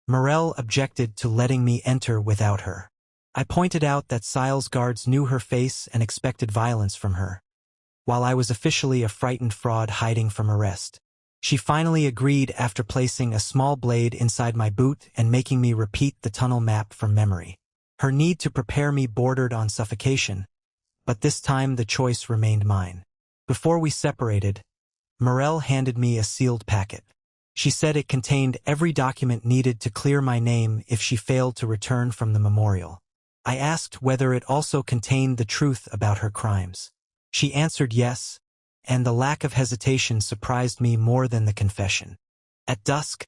Morel objected to letting me enter without her. I pointed out that Sile's guards knew her face and expected violence from her, while I was officially a frightened fraud hiding from arrest. She finally agreed after placing a small blade inside my boot and making me repeat the tunnel map from memory. Her need to prepare me bordered on suffocation, but this time the choice remained mine. Before we separated, Morel handed me a sealed packet. She said it contained every document needed to clear my name if she failed to return from the memorial. I asked whether it also contained the truth about her crimes. She answered yes, and the lack of hesitation surprised me more than the confession. At dusk,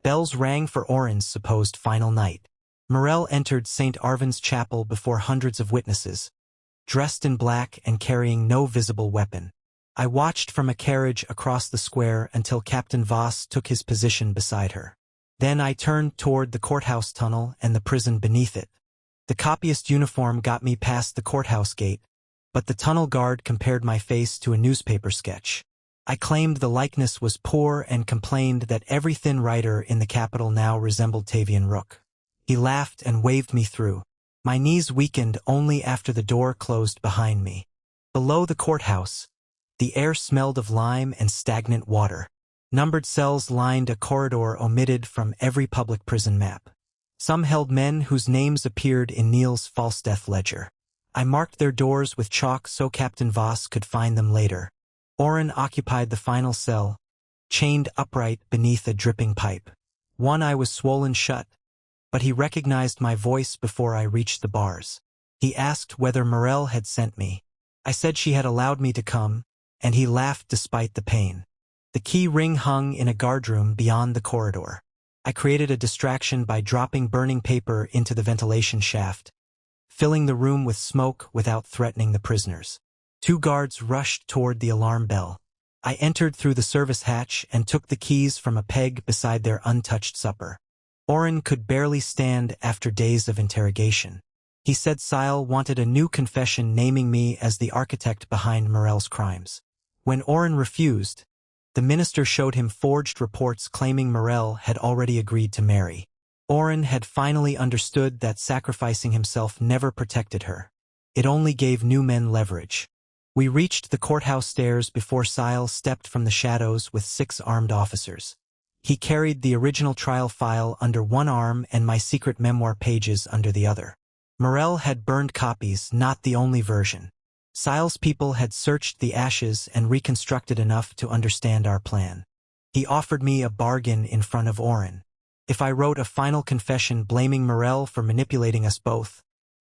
bells rang for Oren's supposed final night. Morel entered St. Arvan's chapel before hundreds of witnesses, dressed in black and carrying no visible weapon. I watched from a carriage across the square until Captain Voss took his position beside her. Then I turned toward the courthouse tunnel and the prison beneath it. The copyist uniform got me past the courthouse gate, but the tunnel guard compared my face to a newspaper sketch. I claimed the likeness was poor and complained that every thin writer in the capital now resembled Tavian Rook. He laughed and waved me through. My knees weakened only after the door closed behind me. Below the courthouse, the air smelled of lime and stagnant water. Numbered cells lined a corridor omitted from every public prison map. Some held men whose names appeared in Neil's false death ledger. I marked their doors with chalk so Captain Voss could find them later. Oren occupied the final cell, chained upright beneath a dripping pipe. One eye was swollen shut, but he recognized my voice before I reached the bars. He asked whether Morel had sent me. I said she had allowed me to come, and he laughed despite the pain. The key ring hung in a guardroom beyond the corridor. I created a distraction by dropping burning paper into the ventilation shaft, filling the room with smoke without threatening the prisoners. 2 guards rushed toward the alarm bell. I entered through the service hatch and took the keys from a peg beside their untouched supper. Oren could barely stand after days of interrogation. He said Sile wanted a new confession naming me as the architect behind Morel's crimes. When Oren refused, the minister showed him forged reports claiming Morel had already agreed to marry. Oren had finally understood that sacrificing himself never protected her. It only gave new men leverage. We reached the courthouse stairs before Sile stepped from the shadows with 6 armed officers. He carried the original trial file under one arm and my secret memoir pages under the other. Morel had burned copies, not the only version. Sile's people had searched the ashes and reconstructed enough to understand our plan. He offered me a bargain in front of Oren. If I wrote a final confession blaming Morel for manipulating us both,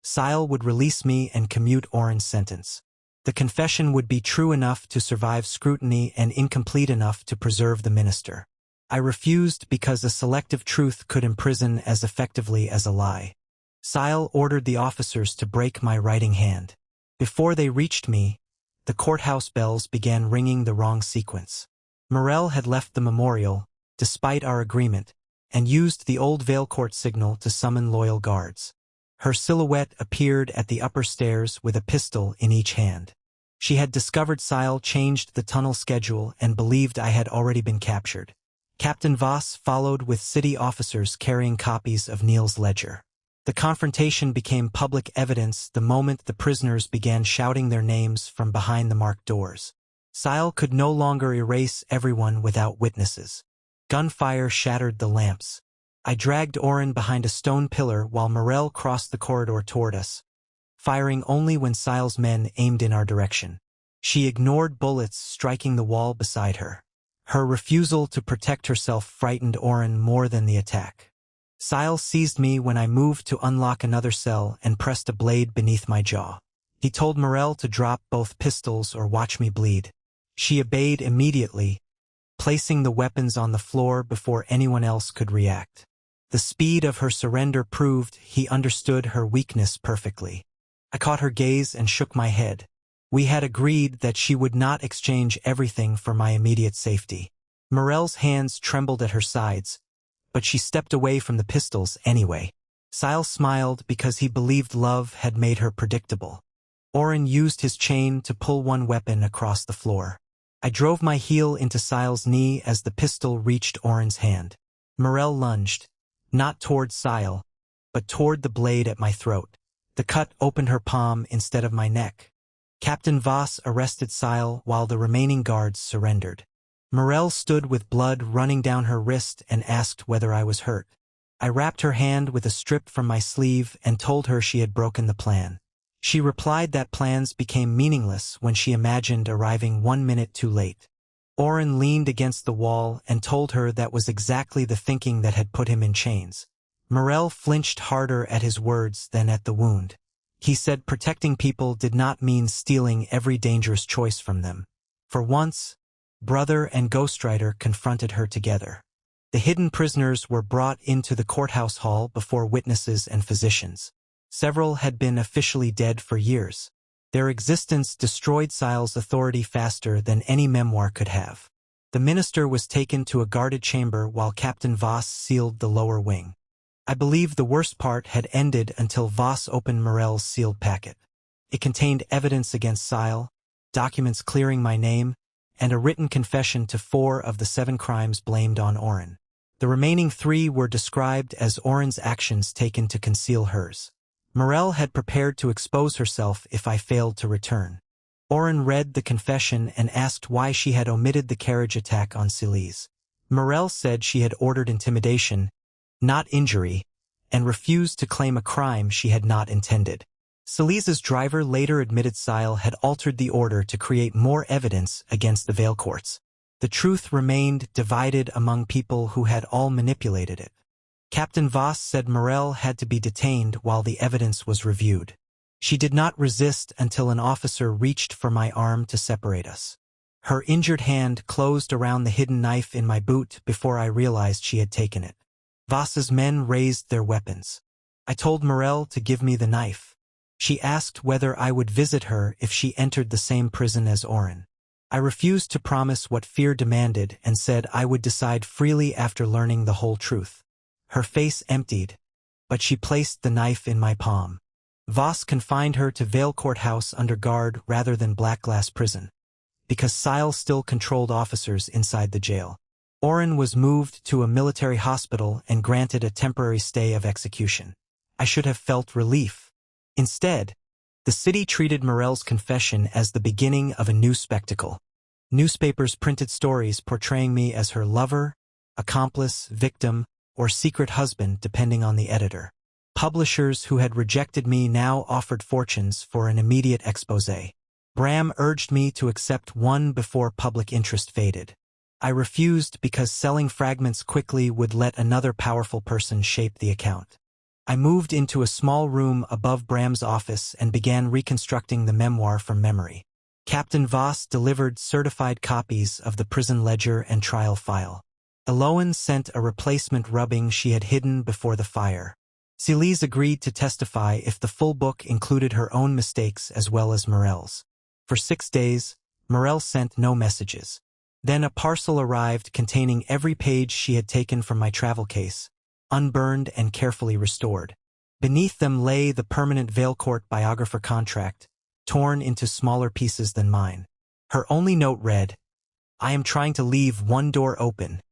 Sile would release me and commute Oren's sentence. The confession would be true enough to survive scrutiny and incomplete enough to preserve the minister. I refused because a selective truth could imprison as effectively as a lie. Sile ordered the officers to break my writing hand. Before they reached me, the courthouse bells began ringing the wrong sequence. Morel had left the memorial, despite our agreement, and used the old Valecourt signal to summon loyal guards. Her silhouette appeared at the upper stairs with a pistol in each hand. She had discovered Sile changed the tunnel schedule and believed I had already been captured. Captain Voss followed with city officers carrying copies of Neil's ledger. The confrontation became public evidence the moment the prisoners began shouting their names from behind the marked doors. Sile could no longer erase everyone without witnesses. Gunfire shattered the lamps. I dragged Oren behind a stone pillar while Morel crossed the corridor toward us, firing only when Sile's men aimed in our direction. She ignored bullets striking the wall beside her. Her refusal to protect herself frightened Oren more than the attack. Sile seized me when I moved to unlock another cell and pressed a blade beneath my jaw. He told Morel to drop both pistols or watch me bleed. She obeyed immediately, placing the weapons on the floor before anyone else could react. The speed of her surrender proved he understood her weakness perfectly. I caught her gaze and shook my head. We had agreed that she would not exchange everything for my immediate safety. Morel's hands trembled at her sides, but she stepped away from the pistols anyway. Sile smiled because he believed love had made her predictable. Oren used his chain to pull one weapon across the floor. I drove my heel into Sile's knee as the pistol reached Oren's hand. Morel lunged, not toward Sile, but toward the blade at my throat. The cut opened her palm instead of my neck. Captain Voss arrested Sile while the remaining guards surrendered. Morel stood with blood running down her wrist and asked whether I was hurt. I wrapped her hand with a strip from my sleeve and told her she had broken the plan. She replied that plans became meaningless when she imagined arriving 1 minute too late. Oren leaned against the wall and told her that was exactly the thinking that had put him in chains. Morel flinched harder at his words than at the wound. He said protecting people did not mean stealing every dangerous choice from them. For once, Brother and Ghostwriter confronted her together. The hidden prisoners were brought into the courthouse hall before witnesses and physicians. Several had been officially dead for years. Their existence destroyed Sile's authority faster than any memoir could have. The minister was taken to a guarded chamber while Captain Voss sealed the lower wing. I believe the worst part had ended until Voss opened Morel's sealed packet. It contained evidence against Sile, documents clearing my name, and a written confession to 4 of the 7 crimes blamed on Oren. The remaining 3 were described as Oren's actions taken to conceal hers. Morel had prepared to expose herself if I failed to return. Oren read the confession and asked why she had omitted the carriage attack on Celise. Morel said she had ordered intimidation, not injury, and refused to claim a crime she had not intended. Celise's driver later admitted Sile had altered the order to create more evidence against the Valecourts. The truth remained divided among people who had all manipulated it. Captain Voss said Morel had to be detained while the evidence was reviewed. She did not resist until an officer reached for my arm to separate us. Her injured hand closed around the hidden knife in my boot before I realized she had taken it. Voss's men raised their weapons. I told Morel to give me the knife. She asked whether I would visit her if she entered the same prison as Oren. I refused to promise what fear demanded and said I would decide freely after learning the whole truth. Her face emptied, but she placed the knife in my palm. Voss confined her to Valecourt House under guard rather than Black Glass Prison, because Sile still controlled officers inside the jail. Oren was moved to a military hospital and granted a temporary stay of execution. I should have felt relief. Instead, the city treated Morel's confession as the beginning of a new spectacle. Newspapers printed stories portraying me as her lover, accomplice, victim, or secret husband depending on the editor. Publishers who had rejected me now offered fortunes for an immediate exposé. Bram urged me to accept one before public interest faded. I refused because selling fragments quickly would let another powerful person shape the account. I moved into a small room above Bram's office and began reconstructing the memoir from memory. Captain Voss delivered certified copies of the prison ledger and trial file. Eloan sent a replacement rubbing she had hidden before the fire. Celise agreed to testify if the full book included her own mistakes as well as Morel's. For 6 days, Morel sent no messages. Then a parcel arrived containing every page she had taken from my travel case, unburned and carefully restored. Beneath them lay the permanent Veilcourt biographer contract, torn into smaller pieces than mine. Her only note read, "I am trying to leave one door open."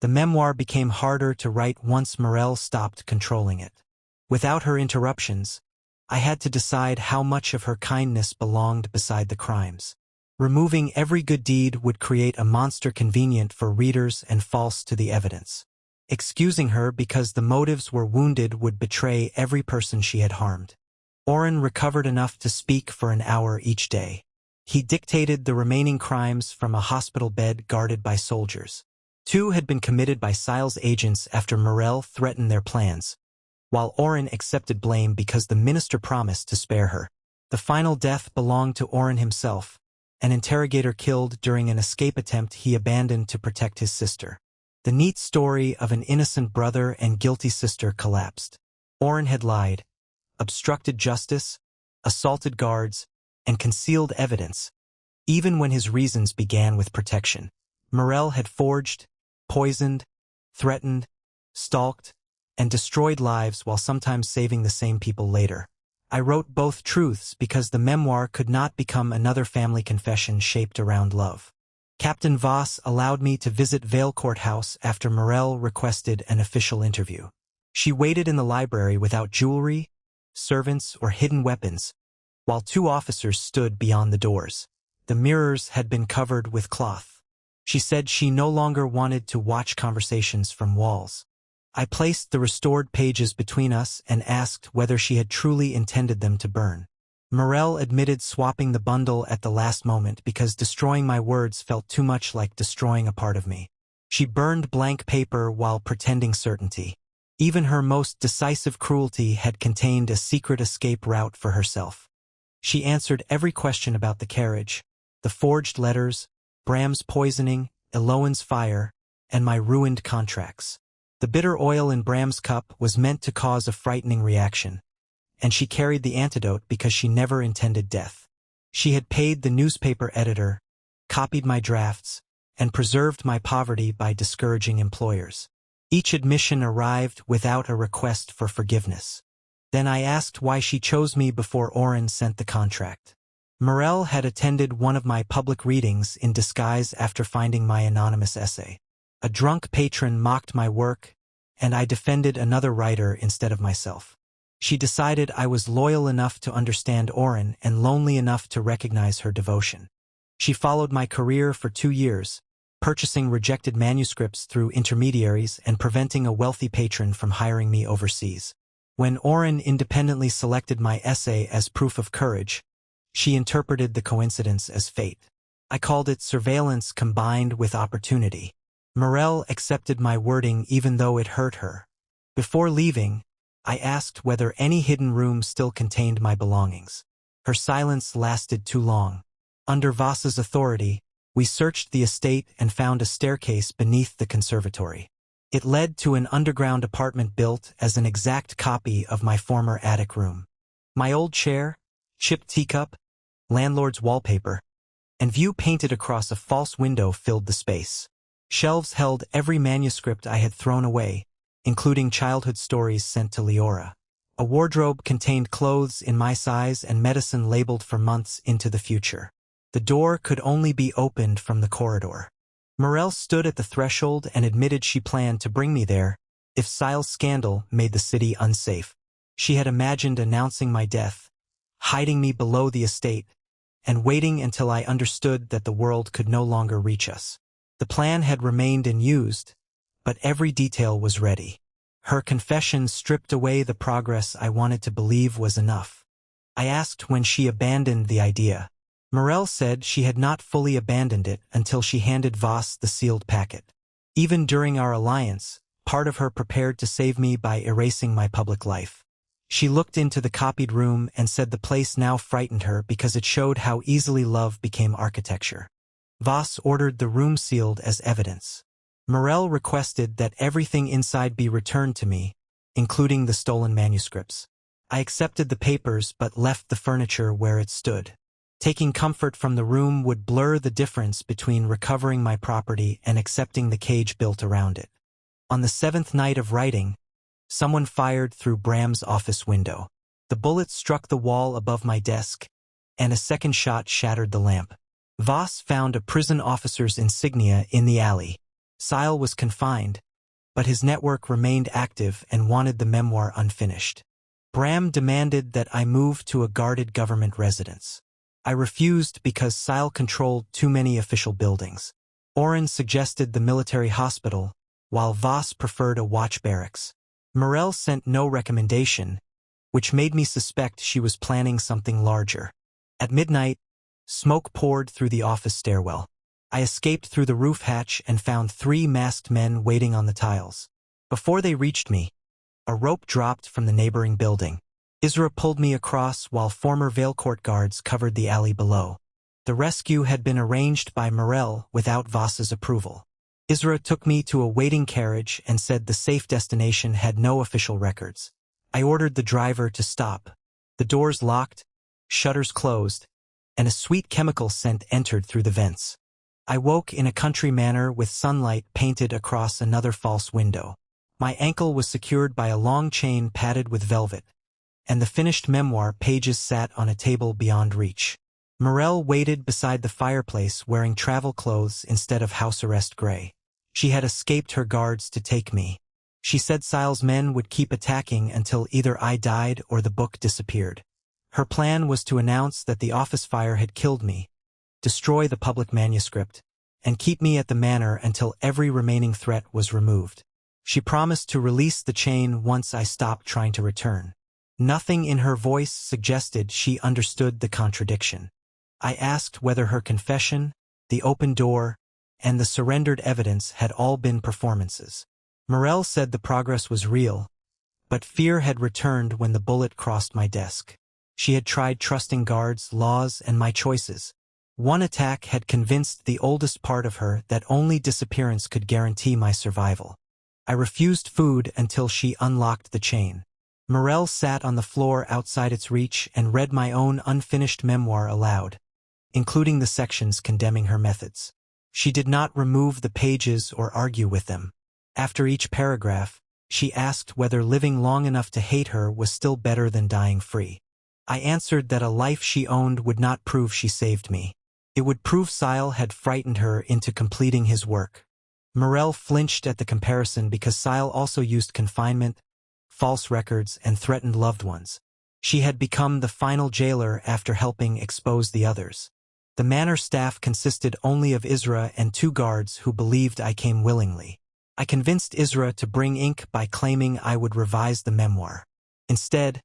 The memoir became harder to write once Morel stopped controlling it. Without her interruptions, I had to decide how much of her kindness belonged beside the crimes. Removing every good deed would create a monster convenient for readers and false to the evidence. Excusing her because the motives were wounded would betray every person she had harmed. Oren recovered enough to speak for an hour each day. He dictated the remaining crimes from a hospital bed guarded by soldiers. 2 had been committed by Sile's agents after Morel threatened their plans, while Oren accepted blame because the minister promised to spare her. The final death belonged to Oren himself, an interrogator killed during an escape attempt he abandoned to protect his sister. The neat story of an innocent brother and guilty sister collapsed. Oren had lied, obstructed justice, assaulted guards, and concealed evidence, even when his reasons began with protection. Morel had forged, poisoned, threatened, stalked, and destroyed lives while sometimes saving the same people later. I wrote both truths because the memoir could not become another family confession shaped around love. Captain Voss allowed me to visit Veilcourt House after Morel requested an official interview. She waited in the library without jewelry, servants, or hidden weapons, while 2 officers stood beyond the doors. The mirrors had been covered with cloth. She said she no longer wanted to watch conversations from walls. I placed the restored pages between us and asked whether she had truly intended them to burn. Morel admitted swapping the bundle at the last moment because destroying my words felt too much like destroying a part of me. She burned blank paper while pretending certainty. Even her most decisive cruelty had contained a secret escape route for herself. She answered every question about the carriage, the forged letters, Bram's poisoning, Eloan's fire, and my ruined contracts. The bitter oil in Bram's cup was meant to cause a frightening reaction, and she carried the antidote because she never intended death. She had paid the newspaper editor, copied my drafts, and preserved my poverty by discouraging employers. Each admission arrived without a request for forgiveness. Then I asked why she chose me before Oren sent the contract. Morel had attended one of my public readings in disguise after finding my anonymous essay. A drunk patron mocked my work, and I defended another writer instead of myself. She decided I was loyal enough to understand Oren and lonely enough to recognize her devotion. She followed my career for 2 years, purchasing rejected manuscripts through intermediaries and preventing a wealthy patron from hiring me overseas. When Oren independently selected my essay as proof of courage, she interpreted the coincidence as fate. I called it surveillance combined with opportunity. Morel accepted my wording even though it hurt her. Before leaving, I asked whether any hidden room still contained my belongings. Her silence lasted too long. Under Voss's authority, we searched the estate and found a staircase beneath the conservatory. It led to an underground apartment built as an exact copy of my former attic room. My old chair, chipped teacup, landlord's wallpaper, and view painted across a false window filled the space. Shelves held every manuscript I had thrown away, including childhood stories sent to Leora. A wardrobe contained clothes in my size and medicine labeled for months into the future. The door could only be opened from the corridor. Morel stood at the threshold and admitted she planned to bring me there if Sile's scandal made the city unsafe. She had imagined announcing my death, hiding me below the estate, and waiting until I understood that the world could no longer reach us. The plan had remained unused, but every detail was ready. Her confession stripped away the progress I wanted to believe was enough. I asked when she abandoned the idea. Morel said she had not fully abandoned it until she handed Voss the sealed packet. Even during our alliance, part of her prepared to save me by erasing my public life. She looked into the copied room and said the place now frightened her because it showed how easily love became architecture. Voss ordered the room sealed as evidence. Morel requested that everything inside be returned to me, including the stolen manuscripts. I accepted the papers but left the furniture where it stood. Taking comfort from the room would blur the difference between recovering my property and accepting the cage built around it. On the 7th night of writing, someone fired through Bram's office window. The bullet struck the wall above my desk, and a second shot shattered the lamp. Voss found a prison officer's insignia in the alley. Sile was confined, but his network remained active and wanted the memoir unfinished. Bram demanded that I move to a guarded government residence. I refused because Sile controlled too many official buildings. Oren suggested the military hospital, while Voss preferred a watch barracks. Morel sent no recommendation, which made me suspect she was planning something larger. At midnight, smoke poured through the office stairwell. I escaped through the roof hatch and found 3 masked men waiting on the tiles. Before they reached me, a rope dropped from the neighboring building. Isra pulled me across while former Valecourt guards covered the alley below. The rescue had been arranged by Morel without Voss's approval. Isra took me to a waiting carriage and said the safe destination had no official records. I ordered the driver to stop. The doors locked, shutters closed, and a sweet chemical scent entered through the vents. I woke in a country manor with sunlight painted across another false window. My ankle was secured by a long chain padded with velvet, and the finished memoir pages sat on a table beyond reach. Morel waited beside the fireplace wearing travel clothes instead of house arrest gray. She had escaped her guards to take me. She said Sile's men would keep attacking until either I died or the book disappeared. Her plan was to announce that the office fire had killed me, destroy the public manuscript, and keep me at the manor until every remaining threat was removed. She promised to release the chain once I stopped trying to return. Nothing in her voice suggested she understood the contradiction. I asked whether her confession, the open door, and the surrendered evidence had all been performances. Morel said the progress was real, but fear had returned when the bullet crossed my desk. She had tried trusting guards, laws, and my choices. One attack had convinced the oldest part of her that only disappearance could guarantee my survival. I refused food until she unlocked the chain. Morel sat on the floor outside its reach and read my own unfinished memoir aloud, including the sections condemning her methods. She did not remove the pages or argue with them. After each paragraph, she asked whether living long enough to hate her was still better than dying free. I answered that a life she owned would not prove she saved me. It would prove Sile had frightened her into completing his work. Morel flinched at the comparison because Sile also used confinement, false records, and threatened loved ones. She had become the final jailer after helping expose the others. The manor staff consisted only of Isra and 2 guards who believed I came willingly. I convinced Isra to bring ink by claiming I would revise the memoir. Instead,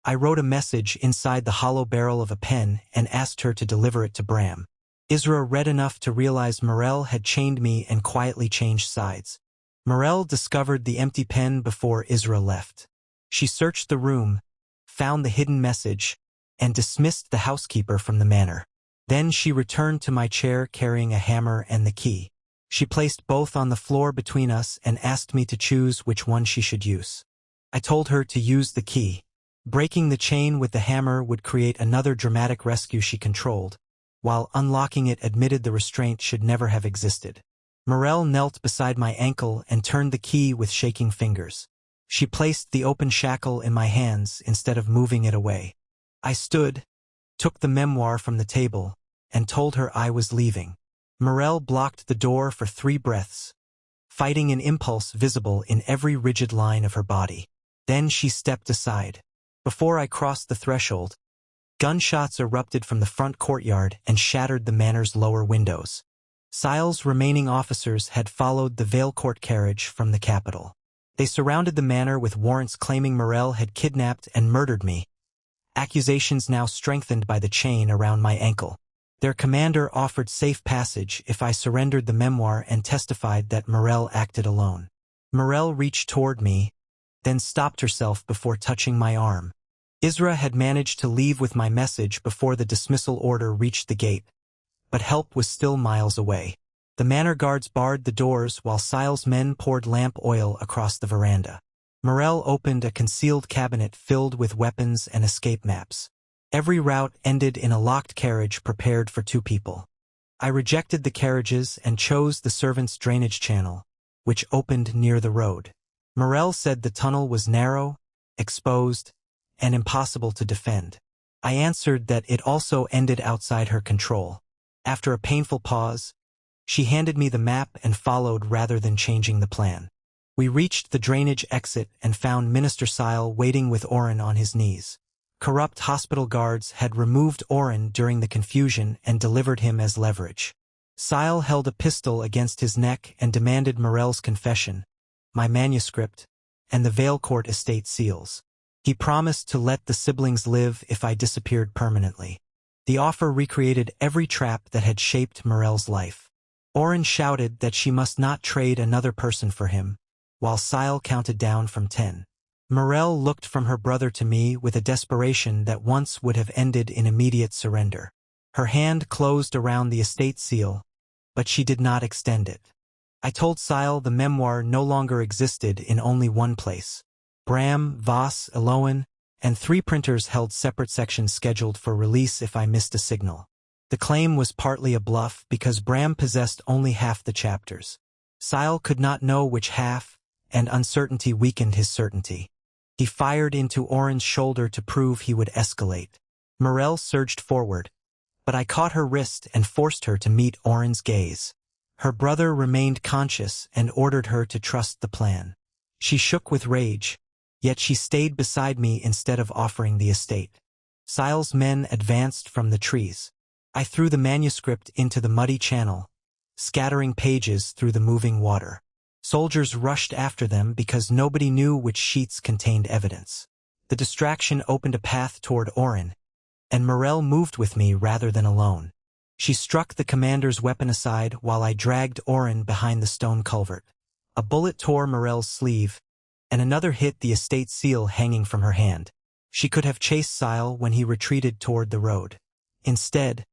I wrote a message inside the hollow barrel of a pen and asked her to deliver it to Bram. Isra read enough to realize Morel had chained me and quietly changed sides. Morel discovered the empty pen before Isra left. She searched the room, found the hidden message, and dismissed the housekeeper from the manor. Then she returned to my chair carrying a hammer and the key. She placed both on the floor between us and asked me to choose which one she should use. I told her to use the key. Breaking the chain with the hammer would create another dramatic rescue she controlled, while unlocking it admitted the restraint should never have existed. Morel knelt beside my ankle and turned the key with shaking fingers. She placed the open shackle in my hands instead of moving it away. I stood, took the memoir from the table, and told her I was leaving. Morel blocked the door for 3 breaths, fighting an impulse visible in every rigid line of her body. Then she stepped aside. Before I crossed the threshold, gunshots erupted from the front courtyard and shattered the manor's lower windows. Sile's remaining officers had followed the Valecourt carriage from the capital. They surrounded the manor with warrants claiming Morel had kidnapped and murdered me, accusations now strengthened by the chain around my ankle. Their commander offered safe passage if I surrendered the memoir and testified that Morel acted alone. Morel reached toward me, then stopped herself before touching my arm. Isra had managed to leave with my message before the dismissal order reached the gate, but help was still miles away. The manor guards barred the doors while Sile's men poured lamp oil across the veranda. Morel opened a concealed cabinet filled with weapons and escape maps. Every route ended in a locked carriage prepared for 2 people. I rejected the carriages and chose the servants' drainage channel, which opened near the road. Morel said the tunnel was narrow, exposed, and impossible to defend. I answered that it also ended outside her control. After a painful pause, she handed me the map and followed rather than changing the plan. We reached the drainage exit and found Minister Sile waiting with Oren on his knees. Corrupt hospital guards had removed Oren during the confusion and delivered him as leverage. Sile held a pistol against his neck and demanded Morel's confession, my manuscript, and the Valecourt estate seals. He promised to let the siblings live if I disappeared permanently. The offer recreated every trap that had shaped Morel's life. Oren shouted that she must not trade another person for him, while Sile counted down from 10. Morel looked from her brother to me with a desperation that once would have ended in immediate surrender. Her hand closed around the estate seal, but she did not extend it. I told Sile the memoir no longer existed in only one place. Bram, Voss, Eloan, and 3 printers held separate sections scheduled for release if I missed a signal. The claim was partly a bluff because Bram possessed only half the chapters. Sile could not know which half, and uncertainty weakened his certainty. He fired into Oren's shoulder to prove he would escalate. Morel surged forward, but I caught her wrist and forced her to meet Oren's gaze. Her brother remained conscious and ordered her to trust the plan. She shook with rage, yet she stayed beside me instead of offering the estate. Sile's men advanced from the trees. I threw the manuscript into the muddy channel, scattering pages through the moving water. Soldiers rushed after them because nobody knew which sheets contained evidence. The distraction opened a path toward Oren, and Morel moved with me rather than alone. She struck the commander's weapon aside while I dragged Oren behind the stone culvert. A bullet tore Morel's sleeve, and another hit the estate seal hanging from her hand. She could have chased Sile when he retreated toward the road. Instead,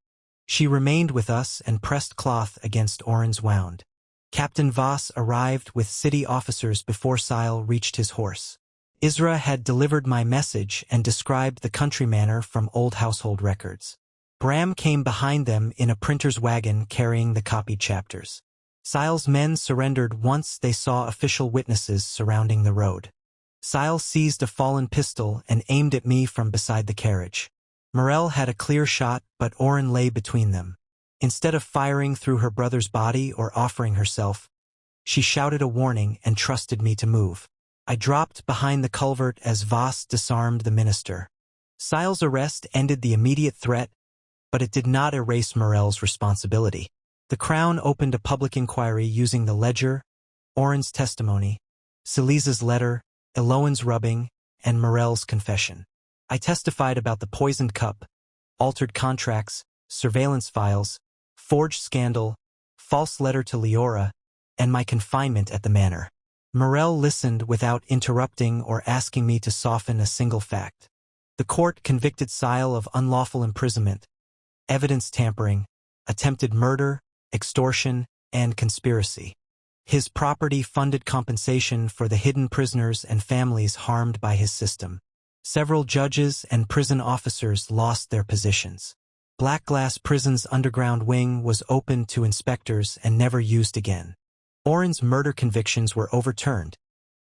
she remained with us and pressed cloth against Oren's wound. Captain Voss arrived with city officers before Sile reached his horse. Isra had delivered my message and described the country manor from old household records. Bram came behind them in a printer's wagon carrying the copied chapters. Sile's men surrendered once they saw official witnesses surrounding the road. Sile seized a fallen pistol and aimed at me from beside the carriage. Morel had a clear shot, but Oren lay between them. Instead of firing through her brother's body or offering herself, she shouted a warning and trusted me to move. I dropped behind the culvert as Voss disarmed the minister. Sile's arrest ended the immediate threat, but it did not erase Morel's responsibility. The Crown opened a public inquiry using the ledger, Oren's testimony, Siliza's letter, Eloan's rubbing, and Morel's confession. I testified about the poisoned cup, altered contracts, surveillance files, forged scandal, false letter to Leora, and my confinement at the manor. Morel listened without interrupting or asking me to soften a single fact. The court convicted Sile of unlawful imprisonment, evidence tampering, attempted murder, extortion, and conspiracy. His property funded compensation for the hidden prisoners and families harmed by his system. Several judges and prison officers lost their positions. Black Glass Prison's underground wing was opened to inspectors and never used again. Oren's murder convictions were overturned,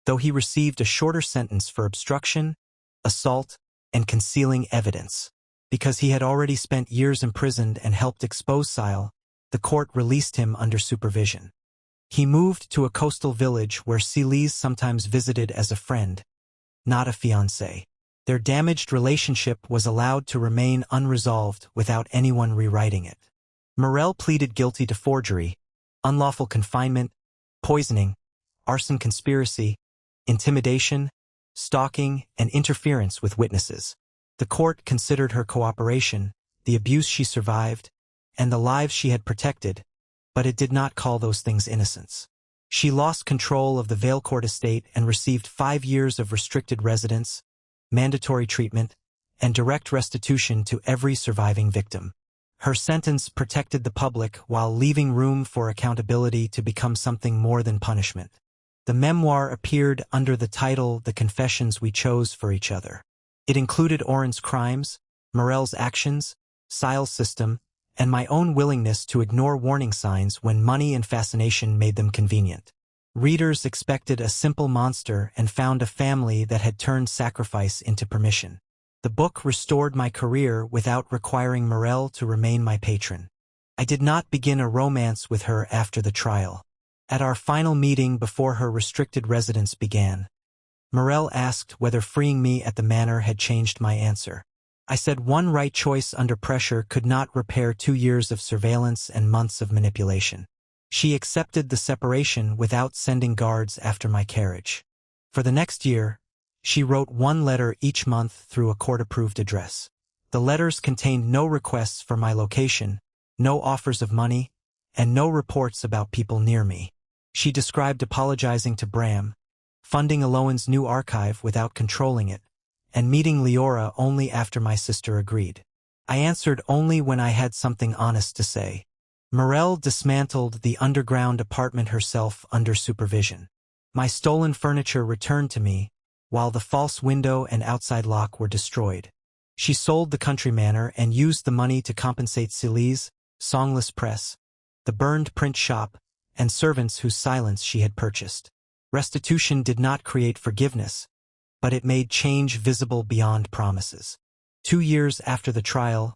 though he received a shorter sentence for obstruction, assault, and concealing evidence. Because he had already spent years imprisoned and helped expose Sile, the court released him under supervision. He moved to a coastal village where Siliz sometimes visited as a friend, not a fiancé. Their damaged relationship was allowed to remain unresolved without anyone rewriting it. Morel pleaded guilty to forgery, unlawful confinement, poisoning, arson conspiracy, intimidation, stalking, and interference with witnesses. The court considered her cooperation, the abuse she survived, and the lives she had protected, but it did not call those things innocence. She lost control of the Valecourt estate and received 5 years of restricted residence, mandatory treatment, and direct restitution to every surviving victim. Her sentence protected the public while leaving room for accountability to become something more than punishment. The memoir appeared under the title The Confessions We Chose for Each Other. It included Oren's crimes, Morel's actions, Sile's system, and my own willingness to ignore warning signs when money and fascination made them convenient. Readers expected a simple monster and found a family that had turned sacrifice into permission. The book restored my career without requiring Morel to remain my patron. I did not begin a romance with her after the trial. At our final meeting before her restricted residence began, Morel asked whether freeing me at the manor had changed my answer. I said one right choice under pressure could not repair 2 years of surveillance and months of manipulation. She accepted the separation without sending guards after my carriage. For the next year, she wrote 1 letter each month through a court-approved address. The letters contained no requests for my location, no offers of money, and no reports about people near me. She described apologizing to Bram, funding Alohan's new archive without controlling it, and meeting Leora only after my sister agreed. I answered only when I had something honest to say. Morel dismantled the underground apartment herself under supervision. My stolen furniture returned to me, while the false window and outside lock were destroyed. She sold the country manor and used the money to compensate Célie's songless press, the burned print shop, and servants whose silence she had purchased. Restitution did not create forgiveness, but it made change visible beyond promises. 2 years after the trial,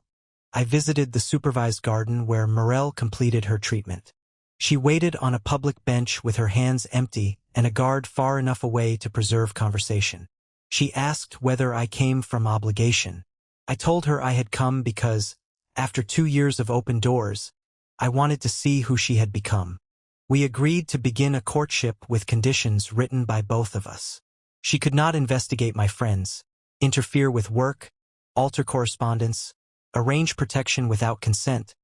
I visited the supervised garden where Morel completed her treatment. She waited on a public bench with her hands empty and a guard far enough away to preserve conversation. She asked whether I came from obligation. I told her I had come because, after 2 years of open doors, I wanted to see who she had become. We agreed to begin a courtship with conditions written by both of us. She could not investigate my friends, interfere with work, alter correspondence, arrange protection without consent,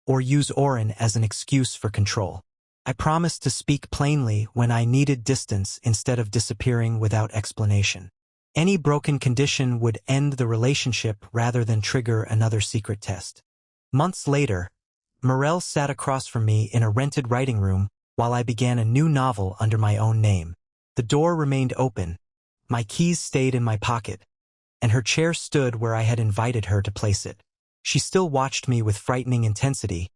or use Oren as an excuse for control. I promised to speak plainly when I needed distance instead of disappearing without explanation. Any broken condition would end the relationship rather than trigger another secret test. Months later, Morel sat across from me in a rented writing room while I began a new novel under my own name. The door remained open, my keys stayed in my pocket, and her chair stood where I had invited her to place it. She still watched me with frightening intensity,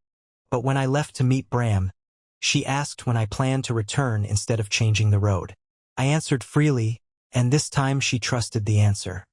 but when I left to meet Bram, she asked when I planned to return instead of changing the road. I answered freely, and this time she trusted the answer.